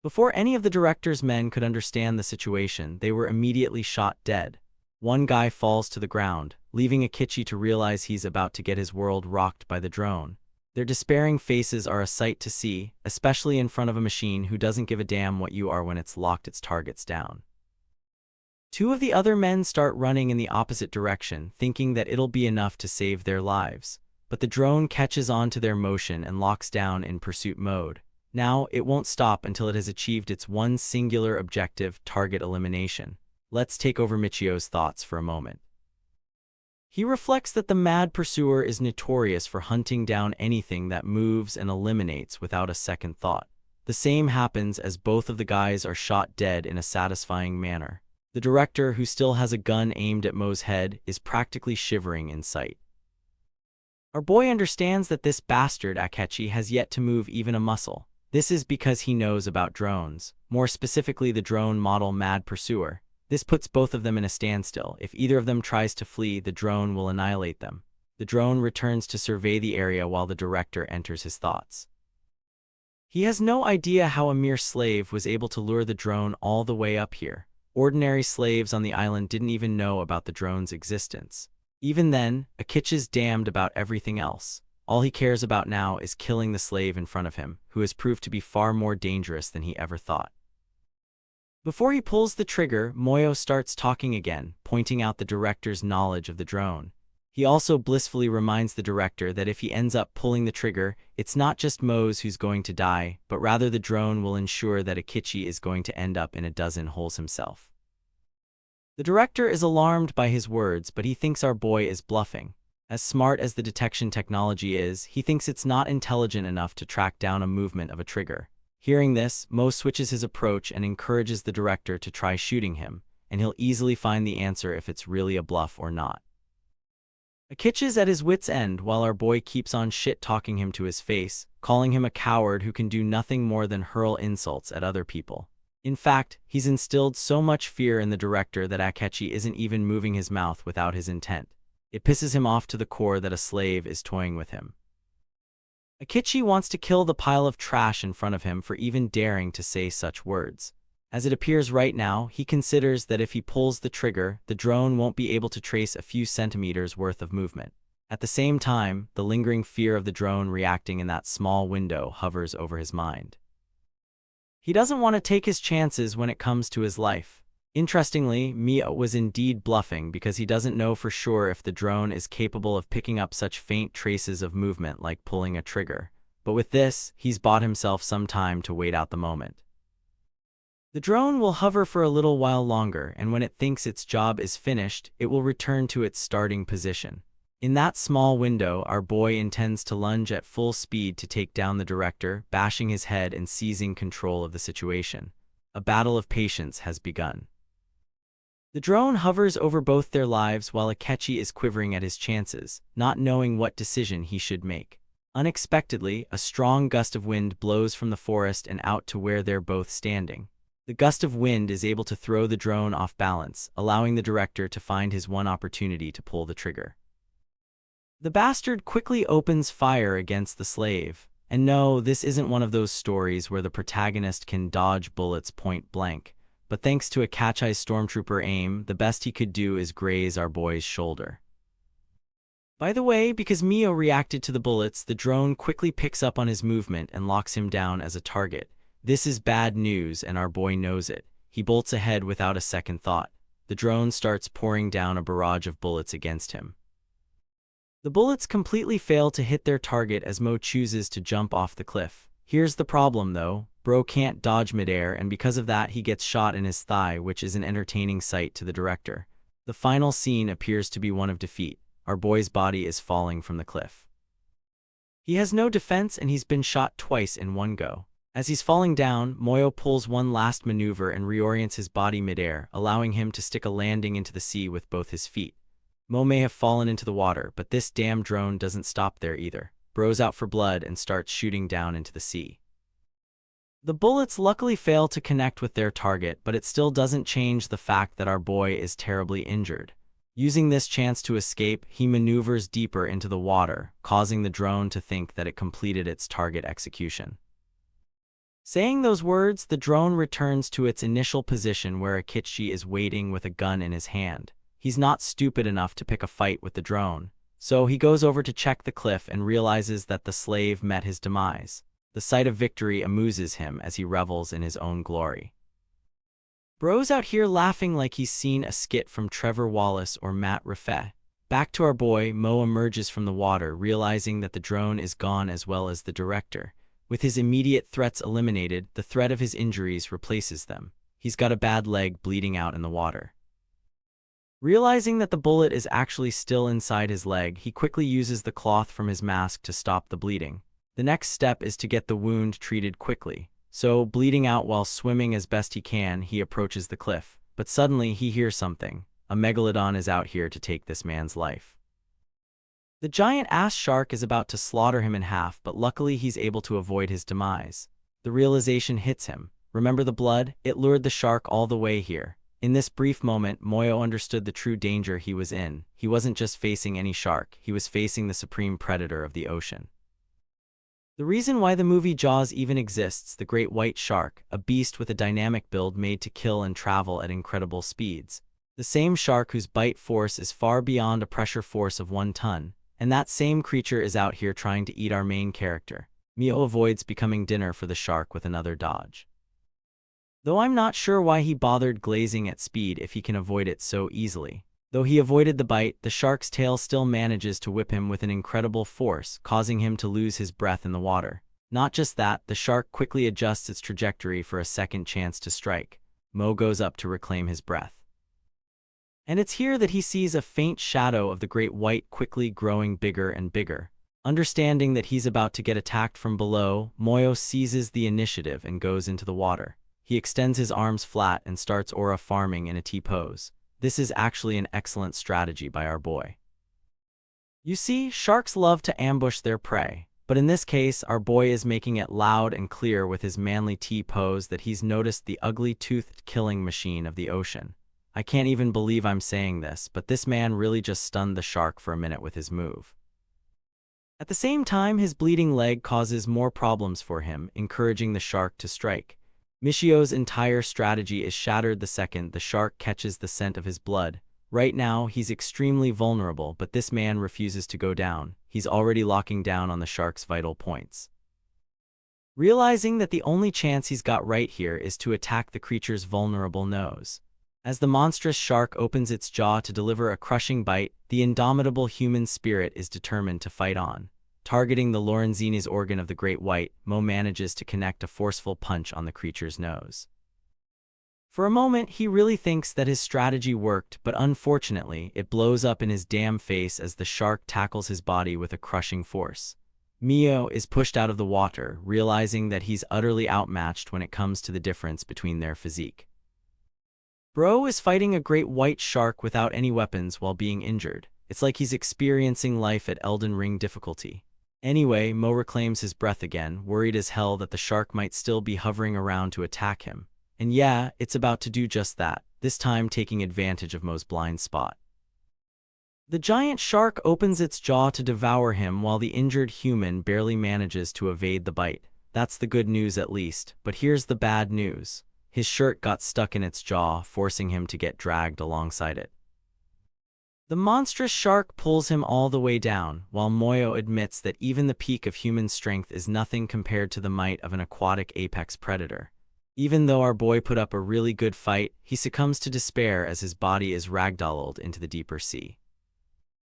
Before any of the director's men could understand the situation, they were immediately shot dead. One guy falls to the ground, leaving Akechi to realize he's about to get his world rocked by the drone. Their despairing faces are a sight to see, especially in front of a machine who doesn't give a damn what you are when it's locked its targets down. Two of the other men start running in the opposite direction, thinking that it'll be enough to save their lives. But the drone catches on to their motion and locks down in pursuit mode. Now, it won't stop until it has achieved its one singular objective, target elimination. Let's take over Michio's thoughts for a moment. He reflects that the mad pursuer is notorious for hunting down anything that moves and eliminates without a second thought. The same happens as both of the guys are shot dead in a satisfying manner. The director, who still has a gun aimed at Mo's head, is practically shivering in sight. Our boy understands that this bastard Akechi has yet to move even a muscle. This is because he knows about drones, more specifically the drone model Mad Pursuer. This puts both of them in a standstill. If either of them tries to flee, the drone will annihilate them. The drone returns to survey the area while the director enters his thoughts. He has no idea how a mere slave was able to lure the drone all the way up here. Ordinary slaves on the island didn't even know about the drone's existence. Even then, Akechi's damned about everything else. All he cares about now is killing the slave in front of him, who has proved to be far more dangerous than he ever thought. Before he pulls the trigger, Moyo starts talking again, pointing out the director's knowledge of the drone. He also blissfully reminds the director that if he ends up pulling the trigger, it's not just Mose who's going to die, but rather the drone will ensure that Akechi is going to end up in a dozen holes himself. The director is alarmed by his words, but he thinks our boy is bluffing. As smart as the detection technology is, he thinks it's not intelligent enough to track down a movement of a trigger. Hearing this, Mo switches his approach and encourages the director to try shooting him, and he'll easily find the answer if it's really a bluff or not. Akechi's at his wit's end while our boy keeps on shit-talking him to his face, calling him a coward who can do nothing more than hurl insults at other people. In fact, he's instilled so much fear in the director that Akechi isn't even moving his mouth without his intent. It pisses him off to the core that a slave is toying with him. Akechi wants to kill the pile of trash in front of him for even daring to say such words. As it appears right now, he considers that if he pulls the trigger, the drone won't be able to trace a few centimeters worth of movement. At the same time, the lingering fear of the drone reacting in that small window hovers over his mind. He doesn't want to take his chances when it comes to his life. Interestingly, Mia was indeed bluffing because he doesn't know for sure if the drone is capable of picking up such faint traces of movement like pulling a trigger. But with this, he's bought himself some time to wait out the moment. The drone will hover for a little while longer, and when it thinks its job is finished, it will return to its starting position. In that small window, our boy intends to lunge at full speed to take down the director, bashing his head and seizing control of the situation. A battle of patience has begun. The drone hovers over both their lives while Akechi is quivering at his chances, not knowing what decision he should make. Unexpectedly, a strong gust of wind blows from the forest and out to where they're both standing. The gust of wind is able to throw the drone off balance, allowing the director to find his one opportunity to pull the trigger. The bastard quickly opens fire against the slave. And no, this isn't one of those stories where the protagonist can dodge bullets point blank. But thanks to Akechi's stormtrooper aim, the best he could do is graze our boy's shoulder. By the way, because Mio reacted to the bullets, the drone quickly picks up on his movement and locks him down as a target. This is bad news, and our boy knows it. He bolts ahead without a second thought. The drone starts pouring down a barrage of bullets against him. The bullets completely fail to hit their target as Mo chooses to jump off the cliff. Here's the problem though. Bro can't dodge midair, and because of that he gets shot in his thigh, which is an entertaining sight to the director. The final scene appears to be one of defeat. Our boy's body is falling from the cliff. He has no defense and he's been shot twice in one go. As he's falling down, Moyo pulls one last maneuver and reorients his body midair, allowing him to stick a landing into the sea with both his feet. Mo may have fallen into the water, but this damn drone doesn't stop there either. Bro's out for blood and starts shooting down into the sea. The bullets luckily fail to connect with their target, but it still doesn't change the fact that our boy is terribly injured. Using this chance to escape, he maneuvers deeper into the water, causing the drone to think that it completed its target execution. Saying those words, the drone returns to its initial position where Akechi is waiting with a gun in his hand. He's not stupid enough to pick a fight with the drone, so he goes over to check the cliff and realizes that the slave met his demise. The sight of victory amuses him as he revels in his own glory. Bro's out here laughing like he's seen a skit from Trevor Wallace or Matt Rife. Back to our boy, Mo emerges from the water, realizing that the drone is gone as well as the director. With his immediate threats eliminated, the threat of his injuries replaces them. He's got a bad leg bleeding out in the water. Realizing that the bullet is actually still inside his leg, he quickly uses the cloth from his mask to stop the bleeding. The next step is to get the wound treated quickly. So, bleeding out while swimming as best he can, he approaches the cliff. But suddenly, he hears something. A megalodon is out here to take this man's life. The giant ass shark is about to slaughter him in half, but luckily he's able to avoid his demise. The realization hits him. Remember the blood? It lured the shark all the way here. In this brief moment, Moyo understood the true danger he was in. He wasn't just facing any shark, he was facing the supreme predator of the ocean. The reason why the movie Jaws even exists, the great white shark, a beast with a dynamic build made to kill and travel at incredible speeds. The same shark whose bite force is far beyond a pressure force of 1 ton. And that same creature is out here trying to eat our main character. Mio avoids becoming dinner for the shark with another dodge. Though I'm not sure why he bothered glazing at speed if he can avoid it so easily. Though he avoided the bite, the shark's tail still manages to whip him with an incredible force, causing him to lose his breath in the water. Not just that, the shark quickly adjusts its trajectory for a second chance to strike. Mo goes up to reclaim his breath. And it's here that he sees a faint shadow of the great white quickly growing bigger and bigger. Understanding that he's about to get attacked from below, Moyo seizes the initiative and goes into the water. He extends his arms flat and starts aura farming in a T-pose. This is actually an excellent strategy by our boy. You see, sharks love to ambush their prey, but in this case, our boy is making it loud and clear with his manly T-pose that he's noticed the ugly toothed killing machine of the ocean. I can't even believe I'm saying this, but this man really just stunned the shark for a minute with his move. At the same time, his bleeding leg causes more problems for him, encouraging the shark to strike. Michio's entire strategy is shattered the second the shark catches the scent of his blood. Right now, he's extremely vulnerable, but this man refuses to go down. He's already locking down on the shark's vital points. Realizing that the only chance he's got right here is to attack the creature's vulnerable nose. As the monstrous shark opens its jaw to deliver a crushing bite, the indomitable human spirit is determined to fight on. Targeting the Lorenzini's organ of the great white, Mo manages to connect a forceful punch on the creature's nose. For a moment, he really thinks that his strategy worked, but unfortunately, it blows up in his damn face as the shark tackles his body with a crushing force. Mio is pushed out of the water, realizing that he's utterly outmatched when it comes to the difference between their physique. Bro is fighting a great white shark without any weapons while being injured. It's like he's experiencing life at Elden Ring difficulty. Anyway, Mo reclaims his breath again, worried as hell that the shark might still be hovering around to attack him. And yeah, it's about to do just that, this time taking advantage of Mo's blind spot. The giant shark opens its jaw to devour him while the injured human barely manages to evade the bite. That's the good news at least, but here's the bad news. His shirt got stuck in its jaw, forcing him to get dragged alongside it. The monstrous shark pulls him all the way down, while Moyo admits that even the peak of human strength is nothing compared to the might of an aquatic apex predator. Even though our boy put up a really good fight, he succumbs to despair as his body is ragdolled into the deeper sea.